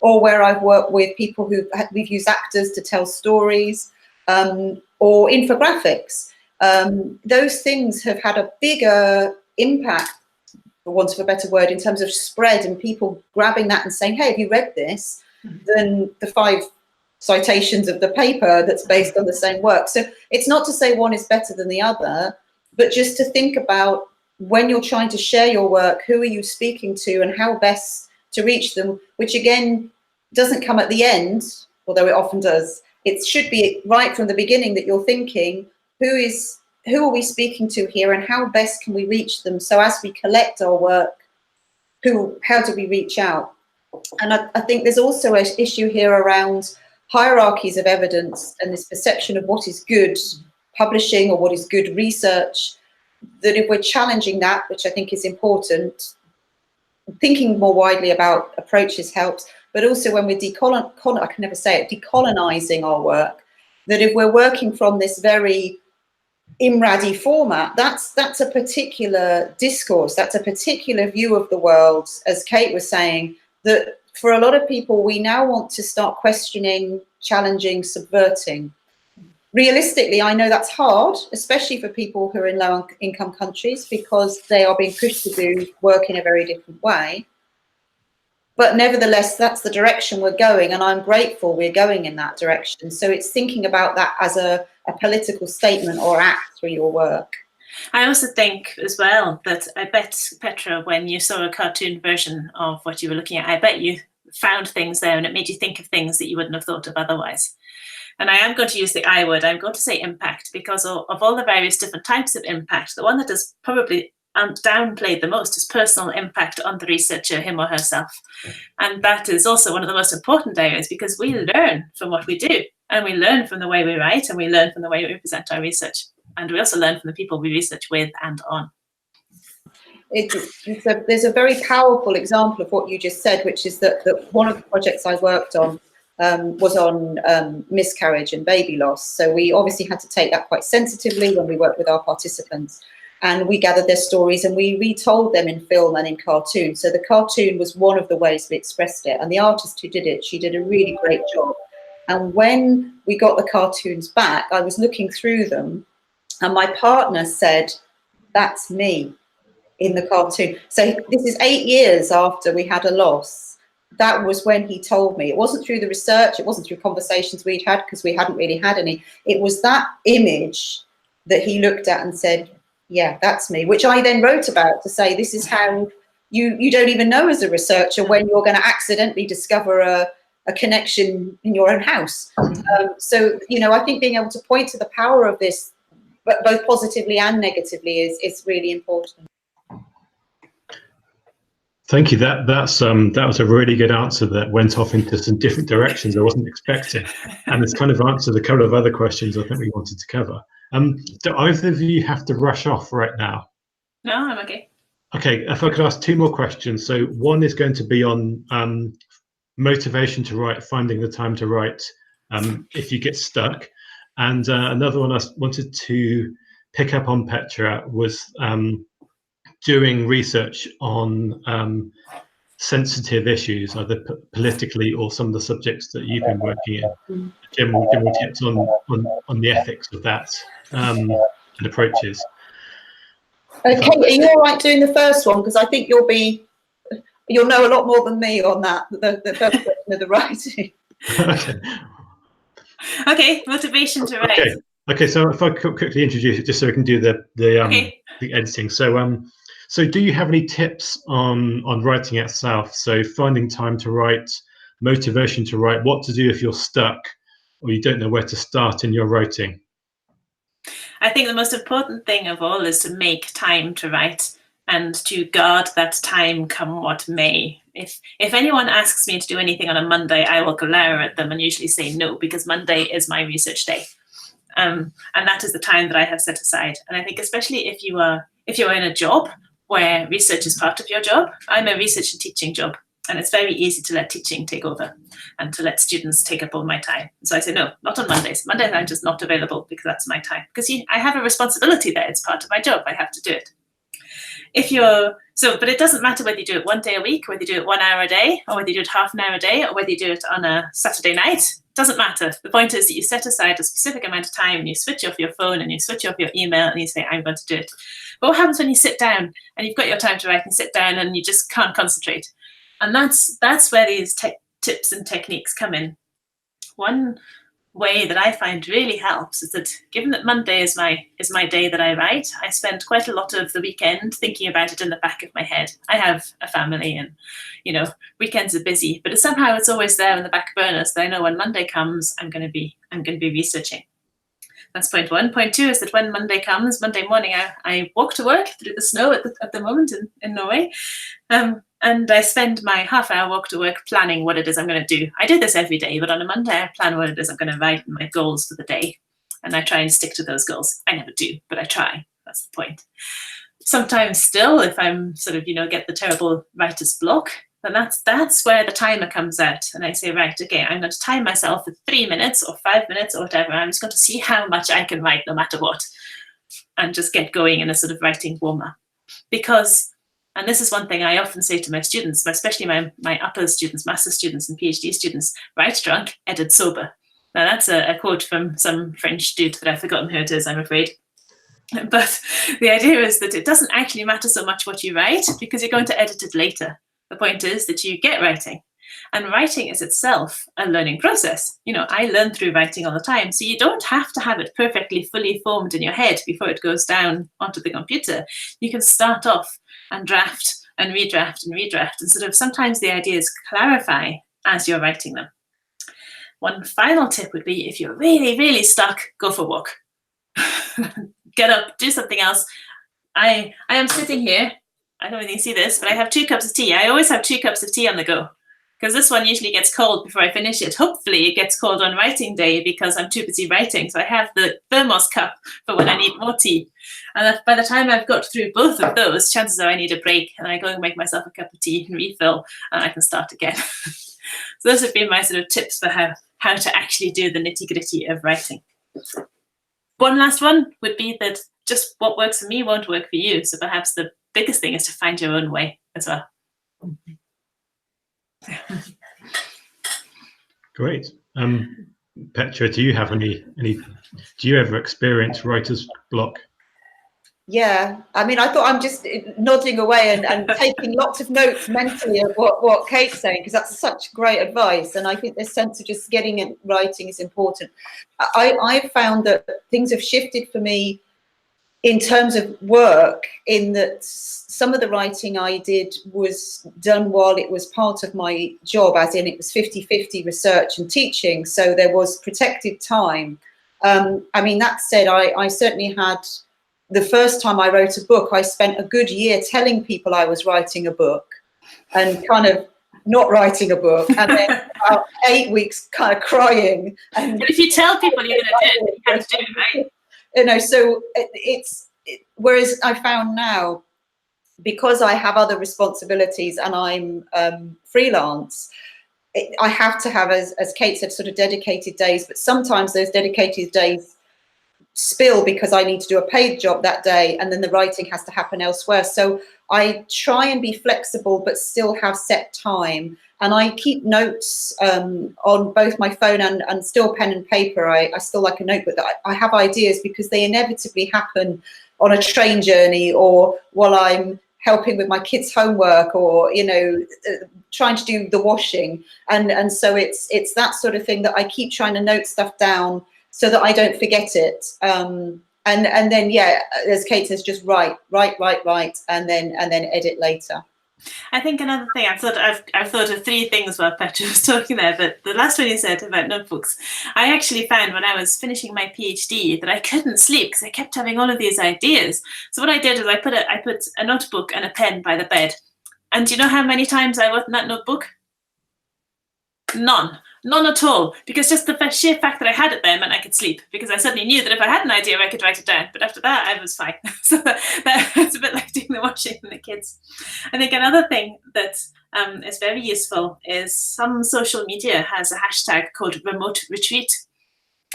or where I've worked with people we've used actors to tell stories, or infographics. Those things have had a bigger impact, for want of a better word, in terms of spread and people grabbing that and saying, hey, have you read this? Than the 5 citations of the paper that's based on the same work. So it's not to say one is better than the other, but just to think about when you're trying to share your work, who are you speaking to and how best to reach them, which again doesn't come at the end, although it often does. It should be right from the beginning that you're thinking, who are we speaking to here and how best can we reach them? So as we collect our work, how do we reach out? And I think there's also an issue here around hierarchies of evidence and this perception of what is good publishing or what is good research, that if we're challenging that, which I think is important, thinking more widely about approaches helps, but also when we're decolonizing our work, that if we're working from this very IMRADy format, that's a particular discourse, that's a particular view of the world, as Kate was saying, that for a lot of people, we now want to start questioning, challenging, subverting. Realistically, I know that's hard, especially for people who are in low-income countries, because they are being pushed to do work in a very different way. But nevertheless, that's the direction we're going, and I'm grateful we're going in that direction. So it's thinking about that as a political statement or act through your work. I also think as well that I bet, Petra, when you saw a cartoon version of what you were looking at, I bet you found things there and it made you think of things that you wouldn't have thought of otherwise. And I am going to use the I word. I'm going to say impact, because of all the various different types of impact, the one that is probably downplayed the most is personal impact on the researcher, him or herself. And that is also one of the most important areas, because we learn from what we do, and we learn from the way we write, and we learn from the way we present our research. And we also learn from the people we research with and on. There's a very powerful example of what you just said, which is that one of the projects I worked on was on miscarriage and baby loss. So we obviously had to take that quite sensitively when we worked with our participants. And we gathered their stories and we retold them in film and in cartoon. So the cartoon was one of the ways we expressed it. And the artist who did it, she did a really great job. And when we got the cartoons back, I was looking through them and my partner said, that's me in the cartoon. So this is 8 years after we had a loss. That was when he told me. It wasn't through the research, it wasn't through conversations we'd had, because we hadn't really had any. It was that image that he looked at and said, Yeah, that's me, which I then wrote about to say this is how you don't even know as a researcher when you're going to accidentally discover a connection in your own house. So, you know, I think being able to point to the power of this, but both positively and negatively, is really important. Thank you. That was a really good answer that went off into some different directions I wasn't expecting, and it's kind of answered a couple of other questions I think we wanted to cover. Do either of you have to rush off right now? No, I'm okay. Okay, if I could ask two more questions. So one is going to be on motivation to write, finding the time to write if you get stuck, and another one I wanted to pick up on, Petra, was doing research on sensitive issues, either politically or some of the subjects that you've been working in. General tips on the ethics of that and approaches. Okay, are you all right doing the first one? Because I think you'll know a lot more than me on that. The first question of the writing. Okay. Okay, motivation to write. Okay. So if I could quickly introduce it, just so we can do the editing. So do you have any tips on writing itself? So finding time to write, motivation to write, what to do if you're stuck or you don't know where to start in your writing? I think the most important thing of all is to make time to write and to guard that time come what may. If anyone asks me to do anything on a Monday, I will glower at them and usually say no, because Monday is my research day. And that is the time that I have set aside. And I think especially if you are in a job where research is part of your job. I'm a research and teaching job, and it's very easy to let teaching take over and to let students take up all my time. So I say, no, not on Mondays. Mondays I'm just not available because that's my time. Because I have a responsibility there. It's part of my job. I have to do it. But it doesn't matter whether you do it 1 day a week, whether you do it 1 hour a day, or whether you do it half an hour a day, or whether you do it on a Saturday night. It doesn't matter. The point is that you set aside a specific amount of time and you switch off your phone and you switch off your email and you say, I'm going to do it. But what happens when you sit down and you've got your time to write and you sit down and you just can't concentrate? And that's where these tips and techniques come in. One way that I find really helps is that, given that Monday is my day that I write, I spend quite a lot of the weekend thinking about it in the back of my head. I have a family, and weekends are busy, but somehow it's always there in the back burner, so that I know when Monday comes, I'm going to be researching. That's point one. Point two is that when Monday comes, Monday morning, I walk to work through the snow at the moment in Norway. And I spend my half-hour walk to work planning what it is I'm going to do. I do this every day, but on a Monday, I plan what it is I'm going to write and my goals for the day. And I try and stick to those goals. I never do, but I try. That's the point. Sometimes still, if I'm sort of, get the terrible writer's block, then that's where the timer comes out. And I say, right, okay, I'm going to time myself for 3 minutes or 5 minutes or whatever. I'm just going to see how much I can write no matter what. And just get going in a sort of writing warm-up. Because, and this is one thing I often say to my students, especially my upper students, master's students and PhD students, write drunk, edit sober. Now that's a quote from some French dude that I've forgotten who it is, I'm afraid. But the idea is that it doesn't actually matter so much what you write because you're going to edit it later. The point is that you get writing. And writing is itself a learning process. I learn through writing all the time. So you don't have to have it perfectly fully formed in your head before it goes down onto the computer. You can start off and draft and redraft and redraft. And sort of sometimes the ideas clarify as you're writing them. One final tip would be, if you're really, really stuck, go for a walk. Get up, do something else. I am sitting here. I don't know if you can see this, but I have 2 cups of tea. I always have 2 cups of tea on the go because this one usually gets cold before I finish it. Hopefully it gets cold on writing day because I'm too busy writing. So I have the thermos cup for when I need more tea. And by the time I've got through both of those, chances are I need a break and I go and make myself a cup of tea and refill and I can start again. So those have been my sort of tips for how to actually do the nitty-gritty of writing. One last one would be that just what works for me won't work for you. So perhaps the biggest thing is to find your own way as well. Great. Petra, do you have do you ever experience writer's block? Yeah, I mean, I thought I'm just nodding away and taking lots of notes mentally of what Kate's saying, because that's such great advice. And I think this sense of just getting it writing is important. I found that things have shifted for me in terms of work, in that some of the writing I did was done while it was part of my job, as in it was 50-50 research and teaching, so there was protected time. I mean, that said, I certainly had, the first time I wrote a book, I spent a good year telling people I was writing a book and kind of not writing a book, and then about 8 weeks kind of crying. And if you tell people you're going to do it, you have to do it, right? You know, so whereas I found now, because I have other responsibilities and I'm freelance, I have to have, as Kate said, sort of dedicated days, but sometimes those dedicated days spill because I need to do a paid job that day, and then the writing has to happen elsewhere. So I try and be flexible but still have set time, and I keep notes on both my phone and still pen and paper. I still like a notebook that I have ideas, because they inevitably happen on a train journey, or while I'm helping with my kids' homework, or, you know, trying to do the washing. And so it's that sort of thing that I keep trying to note stuff down so that I don't forget it. And then, yeah, as Kate says, just write, and then edit later. I think another thing, I've thought of three things while Petra was talking there, but the last one you said about notebooks, I actually found when I was finishing my PhD that I couldn't sleep because I kept having all of these ideas. So what I did was I put a notebook and a pen by the bed. And do you know how many times I wrote in that notebook? None at all, because just the sheer fact that I had it there meant I could sleep, because I suddenly knew that if I had an idea, I could write it down. But after that, I was fine. So that's a bit like doing the washing and the kids. I think another thing that is very useful is some social media has a hashtag called remote retreat.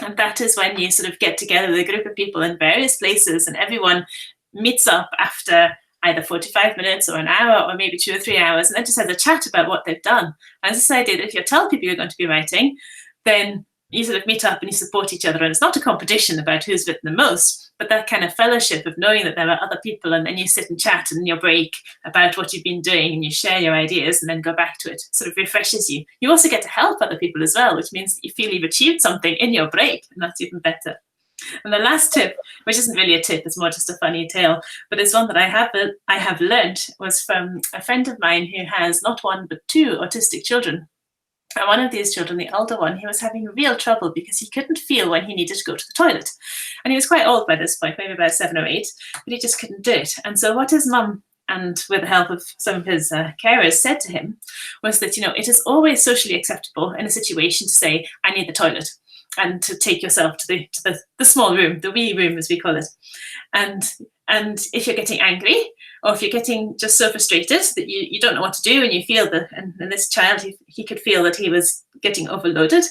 And that is when you sort of get together with a group of people in various places, and everyone meets up after either 45 minutes or an hour or maybe 2 or 3 hours, and then just has a chat about what they've done. And this idea that if you tell people you're going to be writing, then you sort of meet up and you support each other. And it's not a competition about who's written the most, but that kind of fellowship of knowing that there are other people, and then you sit and chat in your break about what you've been doing, and you share your ideas and then go back to it. Sort of refreshes you. You also get to help other people as well, which means that you feel you've achieved something in your break, and that's even better. And the last tip, which isn't really a tip, it's more just a funny tale, but it's one that I have learned, was from a friend of mine who has not one but 2 autistic children. And one of these children, the older one, he was having real trouble because he couldn't feel when he needed to go to the toilet. And he was quite old by this point, maybe about 7 or 8, but he just couldn't do it. And so what his mum, and with the help of some of his carers, said to him was that, you know, it is always socially acceptable in a situation to say, I need the toilet, and to take yourself to the small room, the wee room as we call it. And if you're getting angry, or if you're getting just so frustrated that you don't know what to do, and you feel that, and this child, he could feel that he was getting overloaded,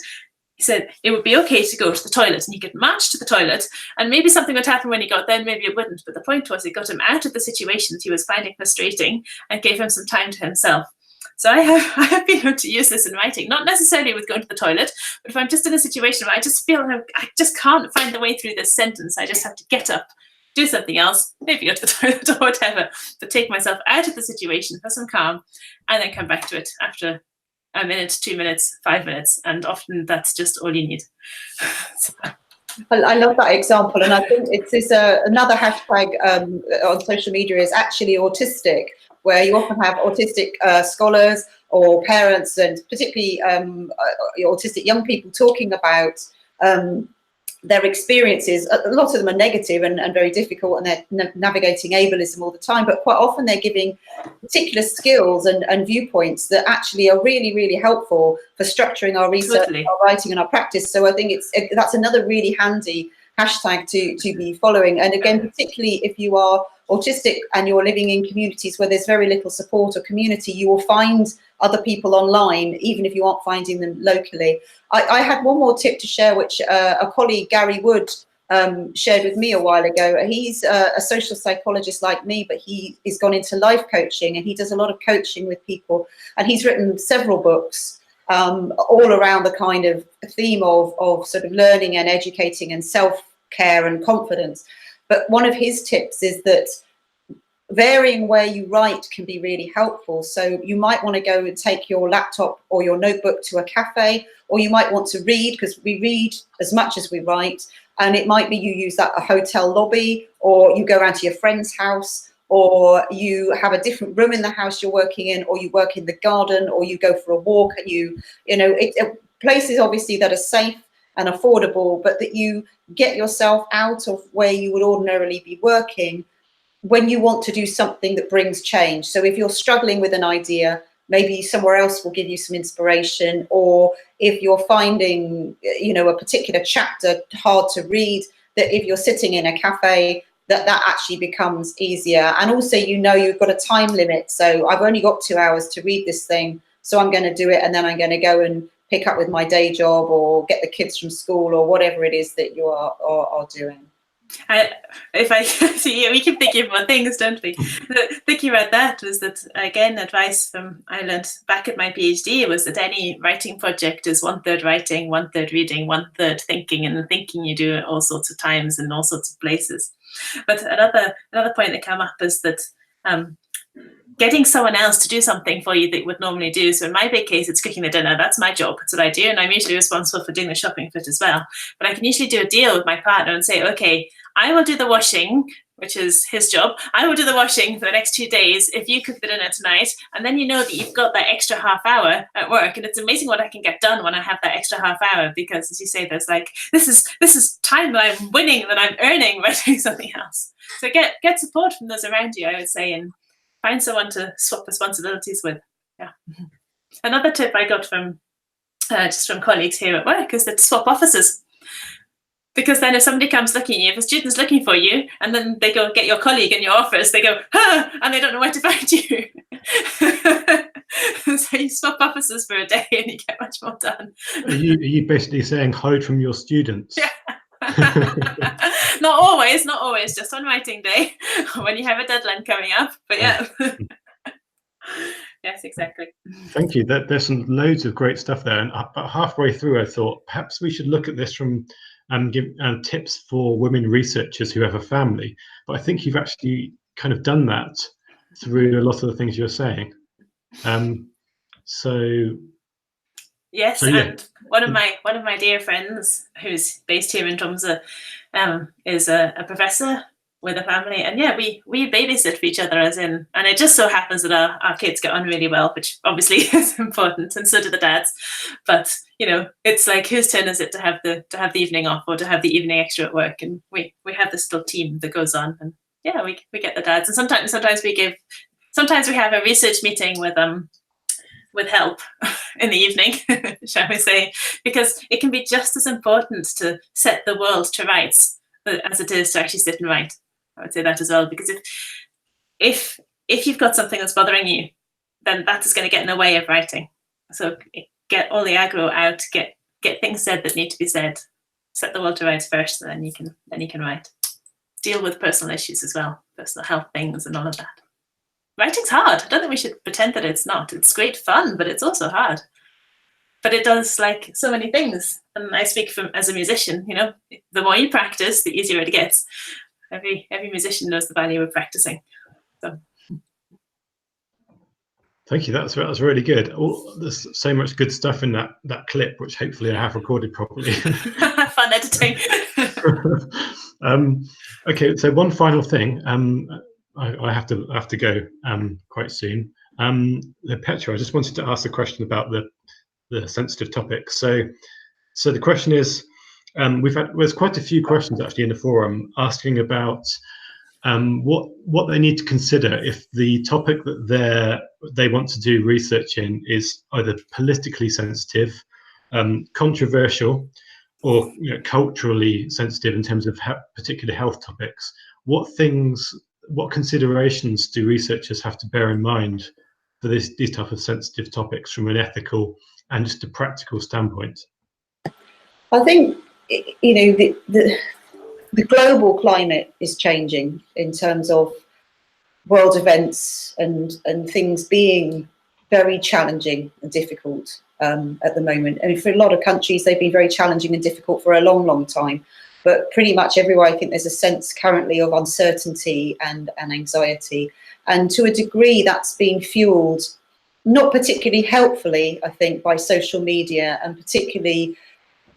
he said it would be okay to go to the toilet, and he could march to the toilet, and maybe something would happen when he got there, maybe it wouldn't, but the point was it got him out of the situation that he was finding frustrating and gave him some time to himself. So I have been able to use this in writing, not necessarily with going to the toilet, but if I'm just in a situation where I just feel I just can't find the way through this sentence, I just have to get up, do something else, maybe go to the toilet or whatever, to take myself out of the situation for some calm, and then come back to it after a minute, 2 minutes, 5 minutes, and often that's just all you need. So. I love that example, and I think it's another hashtag on social media is actually autistic, where you often have autistic scholars or parents, and particularly autistic young people, talking about their experiences. A lot of them are negative and very difficult, and they're navigating ableism all the time, but quite often they're giving particular skills and viewpoints that actually are really, really helpful for structuring our research, totally. Our writing and our practice. So I think that's another really handy hashtag to be following. And again, particularly if you are autistic and you're living in communities where there's very little support or community, you will find other people online, even if you aren't finding them locally. I had one more tip to share, which a colleague, Gary Wood, shared with me a while ago. He's a social psychologist like me, but he has gone into life coaching, and he does a lot of coaching with people, and he's written several books all around the kind of theme of sort of learning and educating and self-care and confidence. But one of his tips is that varying where you write can be really helpful. So you might want to go and take your laptop or your notebook to a cafe, or you might want to read, because we read as much as we write, And it might be you use that a hotel lobby, or you go around to your friend's house, or you have a different room in the house you're working in, or you work in the garden, or you go for a walk, and you know, places obviously that are safe and affordable, but that you get yourself out of where you would ordinarily be working when you want to do something that brings change. So if you're struggling with an idea, maybe somewhere else will give you some inspiration, or if you're finding, you know, a particular chapter hard to read, that if you're sitting in a cafe, that actually becomes easier. And also, you know, you've got a time limit. So I've only got 2 hours to read this thing, so I'm going to do it, and then I'm going to go and pick up with my day job or get the kids from school or whatever it is that you are doing. If I see, we keep thinking about things, don't we? Thinking about that was that, again, advice from I learned back at my PhD was that any writing project is 1/3 writing, 1/3 reading, 1/3 thinking, and the thinking you do at all sorts of times and all sorts of places. But another point that came up is that getting someone else to do something for you that you would normally do. So in my big case, it's cooking the dinner. That's my job. That's what I do. And I'm usually responsible for doing the shopping for it as well. But I can usually do a deal with my partner and say, okay, I will do the washing, which is his job. I will do the washing for the next 2 days if you cook the dinner tonight. And then you know that you've got that extra half hour at work. And it's amazing what I can get done when I have that extra half hour, because as you say, there's like, this is time that I'm winning, that I'm earning by doing something else. So get support from those around you, I would say, and find someone to swap responsibilities with. Yeah. Another tip I got from just from colleagues here at work is that swap offices. Because then if somebody comes looking at you, if a student's looking for you, and then they go get your colleague in your office, they go, ah, and they don't know where to find you. So you swap offices for a day and you get much more done. Are you basically saying hide from your students? Yeah. Not always, just on writing day when you have a deadline coming up. But yeah. Yes, exactly. Thank you. There's some loads of great stuff there. And about halfway through, I thought perhaps we should look at this from give tips for women researchers who have a family. But I think you've actually kind of done that through a lot of the things you're saying. Yes, so, yeah. And one of my dear friends, who's based here in Tromsø, is a professor with a family, and yeah, we babysit for each other, and it just so happens that our kids get on really well, which obviously is important, and so do the dads. But you know, it's like, whose turn is it to have the evening off, or to have the evening extra at work? And we have this little team that goes on, and yeah, we get the dads, and sometimes we have a research meeting with help in the evening, shall we say, because it can be just as important to set the world to rights as it is to actually sit and write. I would say that as well, because if you've got something that's bothering you, then that is going to get in the way of writing. So get all the aggro out, get things said that need to be said, set the world to rights first, and then you can write. Deal with personal issues as well, personal health things and all of that. Writing's hard. I don't think we should pretend that it's not. It's great fun, but it's also hard. But it does, like so many things. And I speak as a musician, you know, the more you practice, the easier it gets. Every musician knows the value of practicing. So. Thank you. That's really good. There's so much good stuff in that clip, which hopefully I have recorded properly. Fun editing. Okay, so one final thing. I have to go quite soon. Petra, I just wanted to ask a question about the sensitive topics. So the question is, there's quite a few questions actually in the forum asking about what they need to consider if the topic that they want to do research in is either politically sensitive, controversial, or culturally sensitive in terms of particular health topics. What considerations do researchers have to bear in mind for these type of sensitive topics from an ethical and just a practical standpoint? I think, you know, the global climate is changing in terms of world events and things being very challenging and difficult at the moment. I mean, for a lot of countries, they've been very challenging and difficult for a long, long time. But pretty much everywhere, I think there's a sense currently of uncertainty and anxiety. And to a degree, that's been fueled, not particularly helpfully, I think, by social media, and particularly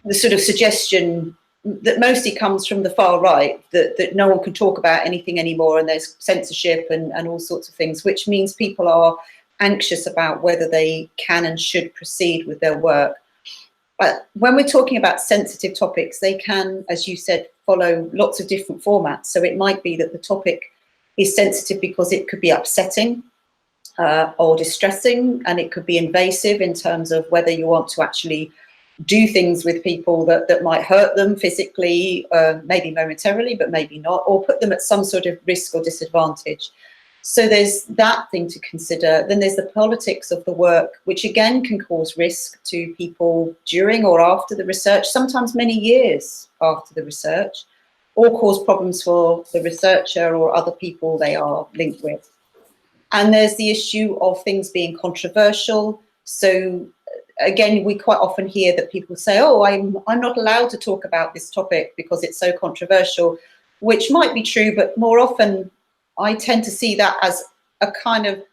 the sort of suggestion that mostly comes from the far right, that no one can talk about anything anymore, and there's censorship and all sorts of things, which means people are anxious about whether they can and should proceed with their work. But when we're talking about sensitive topics, they can, as you said, follow lots of different formats. So it might be that the topic is sensitive because it could be upsetting or distressing, and it could be invasive in terms of whether you want to actually do things with people that might hurt them physically, maybe momentarily, but maybe not, or put them at some sort of risk or disadvantage. So there's that thing to consider. Then there's the politics of the work, which again can cause risk to people during or after the research, sometimes many years after the research, or cause problems for the researcher or other people they are linked with. And there's the issue of things being controversial. So again, we quite often hear that people say, oh, I'm not allowed to talk about this topic because it's so controversial, which might be true, but more often I tend to see that as a kind of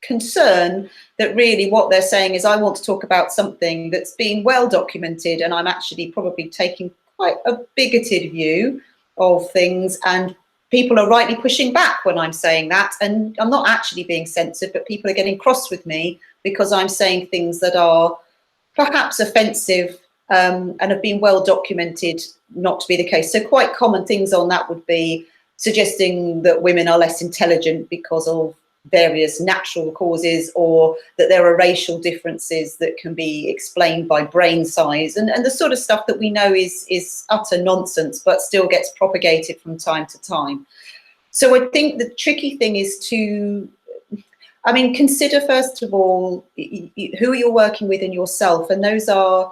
concern that really what they're saying is, I want to talk about something that's been well documented, and I'm actually probably taking quite a bigoted view of things, and people are rightly pushing back when I'm saying that, and I'm not actually being censored, but people are getting cross with me because I'm saying things that are perhaps offensive and have been well documented not to be the case. So quite common things on that would be suggesting that women are less intelligent because of various natural causes, or that there are racial differences that can be explained by brain size, and the sort of stuff that we know is utter nonsense, but still gets propagated from time to time. So I think the tricky thing is to, I mean, consider first of all who you're working with and yourself, and those are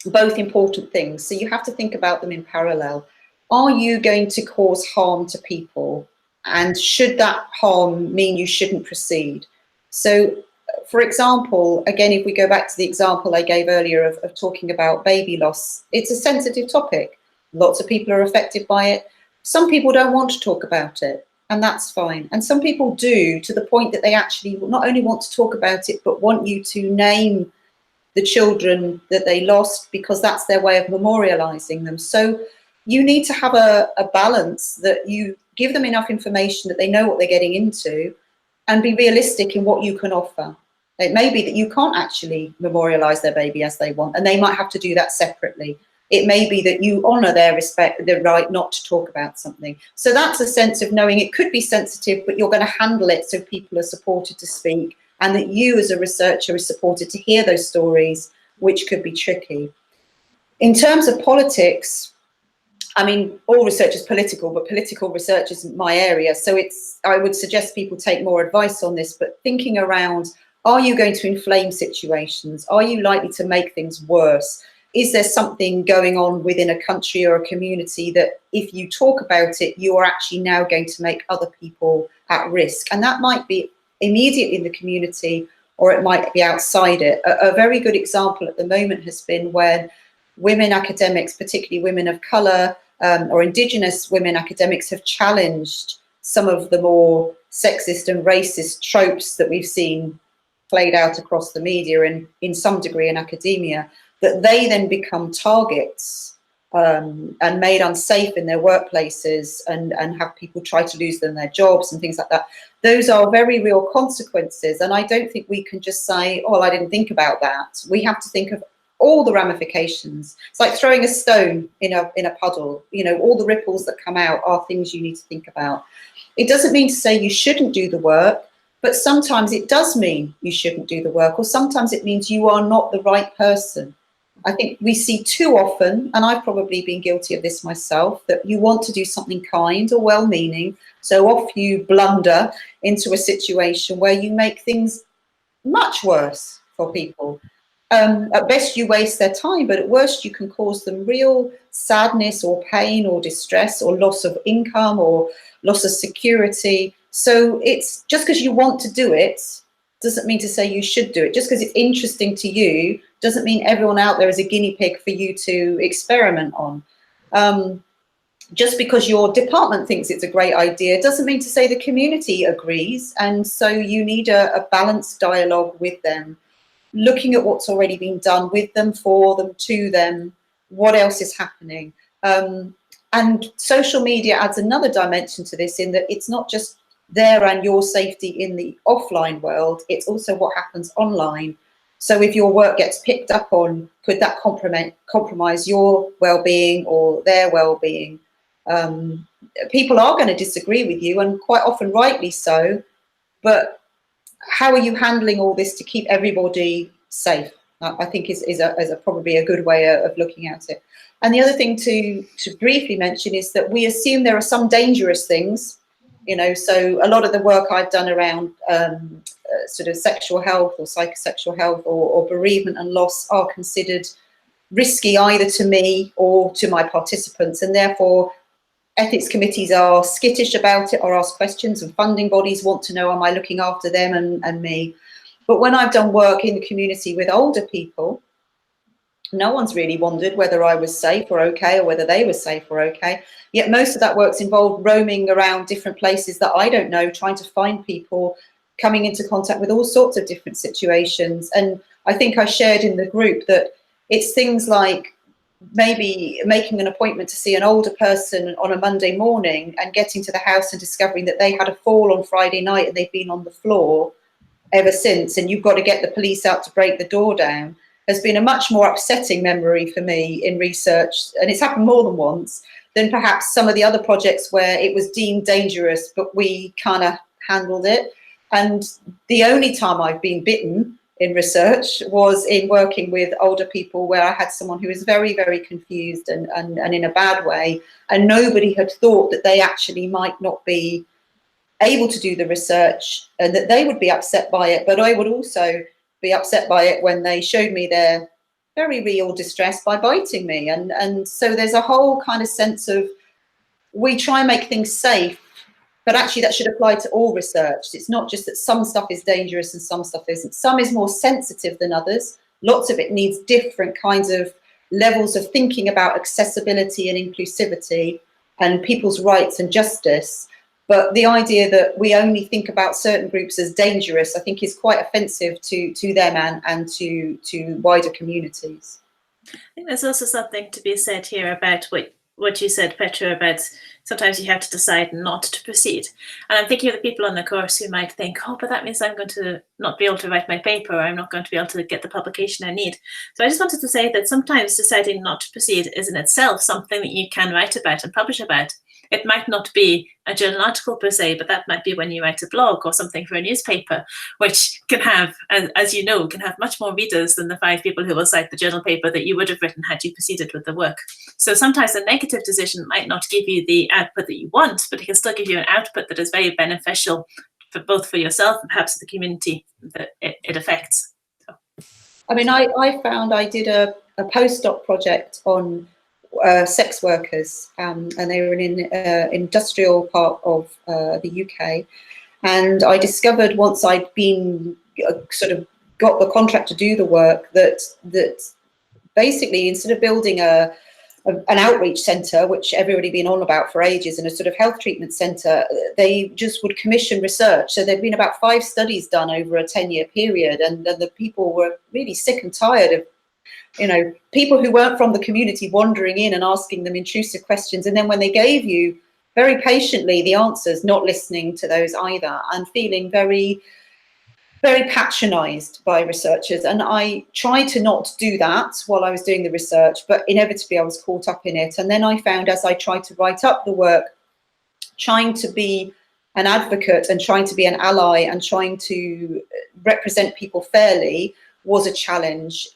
both important things. So you have to think about them in parallel. Are you going to cause harm to people? And should that harm mean you shouldn't proceed? So, for example, again, if we go back to the example I gave earlier of talking about baby loss, it's a sensitive topic. Lots of people are affected by it. Some people don't want to talk about it, and that's fine. And some people do, to the point that they actually not only want to talk about it, but want you to name the children that they lost, because that's their way of memorializing them. So you need to have a balance, that you give them enough information that they know what they're getting into, and be realistic in what you can offer. It may be that you can't actually memorialize their baby as they want, and they might have to do that separately. It may be that you honor their right not to talk about something. So that's a sense of knowing it could be sensitive, but you're going to handle it so people are supported to speak, and that you as a researcher are supported to hear those stories, which could be tricky. In terms of politics, I mean, all research is political, but political research isn't my area. So I would suggest people take more advice on this, but thinking around, are you going to inflame situations? Are you likely to make things worse? Is there something going on within a country or a community that if you talk about it, you are actually now going to make other people at risk? And that might be immediately in the community, or it might be outside it. A very good example at the moment has been when women academics, particularly women of colour, or Indigenous women academics, have challenged some of the more sexist and racist tropes that we've seen played out across the media and in some degree in academia, that they then become targets and made unsafe in their workplaces, and have people try to lose them their jobs and things like that. Those are very real consequences, and I don't think we can just say, oh, I didn't think about that. We have to think of all the ramifications. It's like throwing a stone in a puddle. You know, all the ripples that come out are things you need to think about. It doesn't mean to say you shouldn't do the work, but sometimes it does mean you shouldn't do the work, or sometimes it means you are not the right person. I think we see too often, and I've probably been guilty of this myself, that you want to do something kind or well-meaning, so off you blunder into a situation where you make things much worse for people. At best you waste their time, but at worst you can cause them real sadness or pain or distress or loss of income or loss of security. So it's just because you want to do it doesn't mean to say you should do it. Just because it's interesting to you doesn't mean everyone out there is a guinea pig for you to experiment on. Just because your department thinks it's a great idea doesn't mean to say the community agrees. And so you need a balanced dialogue with them, looking at what's already been done with them, for them, to them, what else is happening. And social media adds another dimension to this, in that it's not just there and your safety in the offline world, it's also what happens online. So if your work gets picked up on, could that compromise your well-being or their well-being? People are going to disagree with you, and quite often rightly so, but how are you handling all this to keep everybody safe? I think is probably a good way of looking at it. And the other thing to briefly mention is that we assume there are some dangerous things, you know, so a lot of the work I've done around sort of sexual health or psychosexual health or bereavement and loss are considered risky either to me or to my participants, and therefore ethics committees are skittish about it or ask questions, and funding bodies want to know, am I looking after them and me? But when I've done work in the community with older people, no one's really wondered whether I was safe or okay, or whether they were safe or okay. Yet most of that work's involved roaming around different places that I don't know, trying to find people, coming into contact with all sorts of different situations. And I think I shared in the group that it's things like maybe making an appointment to see an older person on a Monday morning and getting to the house and discovering that they had a fall on Friday night and they've been on the floor ever since, and you've got to get the police out to break the door down, has been a much more upsetting memory for me in research, and it's happened more than once, than perhaps some of the other projects where it was deemed dangerous, but we kind of handled it. And the only time I've been bitten in research was in working with older people, where I had someone who was very, very confused and in a bad way, and nobody had thought that they actually might not be able to do the research and that they would be upset by it, but I would also be upset by it when they showed me their very real distress by biting me. And so there's a whole kind of sense of, we try and make things safe, but actually that should apply to all research. It's not just that some stuff is dangerous and some stuff isn't. Some is more sensitive than others. Lots of it needs different kinds of levels of thinking about accessibility and inclusivity and people's rights and justice. But the idea that we only think about certain groups as dangerous, I think, is quite offensive to them and to wider communities. I think there's also something to be said here about what you said, Petra, about sometimes you have to decide not to proceed. And I'm thinking of the people on the course who might think, oh, but that means I'm going to not be able to write my paper, or I'm not going to be able to get the publication I need. So I just wanted to say that sometimes deciding not to proceed is in itself something that you can write about and publish about. It might not be a journal article per se, but that might be when you write a blog or something for a newspaper, which can have, as you know, can have much more readers than the 5 people who will cite the journal paper that you would have written had you proceeded with the work. So sometimes a negative decision might not give you the output that you want, but it can still give you an output that is very beneficial for both for yourself and perhaps the community that it affects. So. I mean, I found I did a postdoc project on sex workers, and they were in an industrial part of the UK, and I discovered once I'd been sort of got the contract to do the work that basically, instead of building an outreach centre, which everybody had been on about for ages, and a sort of health treatment centre, they just would commission research. So there'd been about 5 studies done over a 10-year period, and the people were really sick and tired of, you know, people who weren't from the community wandering in and asking them intrusive questions, and then when they gave you very patiently the answers, not listening to those either, and feeling very, very patronised by researchers. And I tried to not do that while I was doing the research, but inevitably I was caught up in it. And then I found, as I tried to write up the work, trying to be an advocate and trying to be an ally and trying to represent people fairly was a challenge,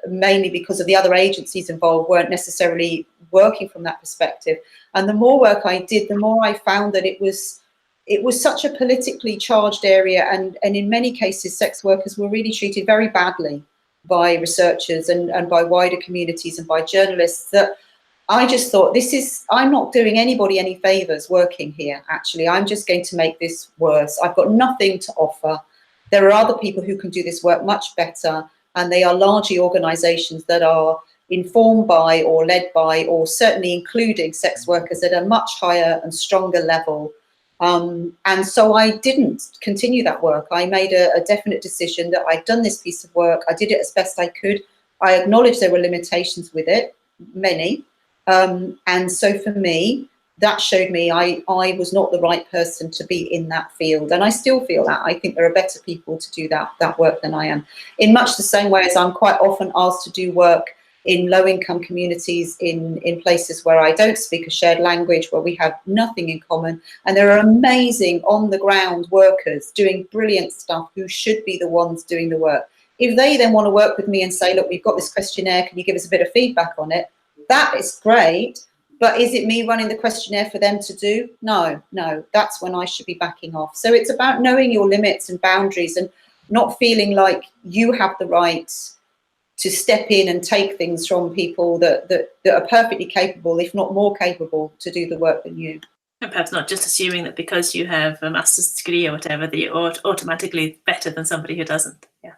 mainly because of the other agencies involved weren't necessarily working from that perspective. And the more work I did, the more I found that it was such a politically charged area, and in many cases sex workers were really treated very badly by researchers and by wider communities and by journalists, that I just thought, I'm not doing anybody any favours working here, actually. I'm just going to make this worse. I've got nothing to offer. There are other people who can do this work much better, and they are largely organisations that are informed by or led by or certainly including sex workers at a much higher and stronger level. And so I didn't continue that work. I made a definite decision that I'd done this piece of work. I did it as best I could. I acknowledged there were limitations with it. many. And so for me, that showed me I was not the right person to be in that field. And I still feel that. I think there are better people to do that work than I am. In much the same way as I'm quite often asked to do work in low-income communities in places where I don't speak a shared language, where we have nothing in common. And there are amazing on-the-ground workers doing brilliant stuff who should be the ones doing the work. If they then want to work with me and say, look, we've got this questionnaire, can you give us a bit of feedback on it? That is great. But is it me running the questionnaire for them to do? No, that's when I should be backing off. So it's about knowing your limits and boundaries and not feeling like you have the right to step in and take things from people that are perfectly capable, if not more capable, to do the work than you. And perhaps not just assuming that because you have a master's degree or whatever, that you're automatically better than somebody who doesn't. Yeah.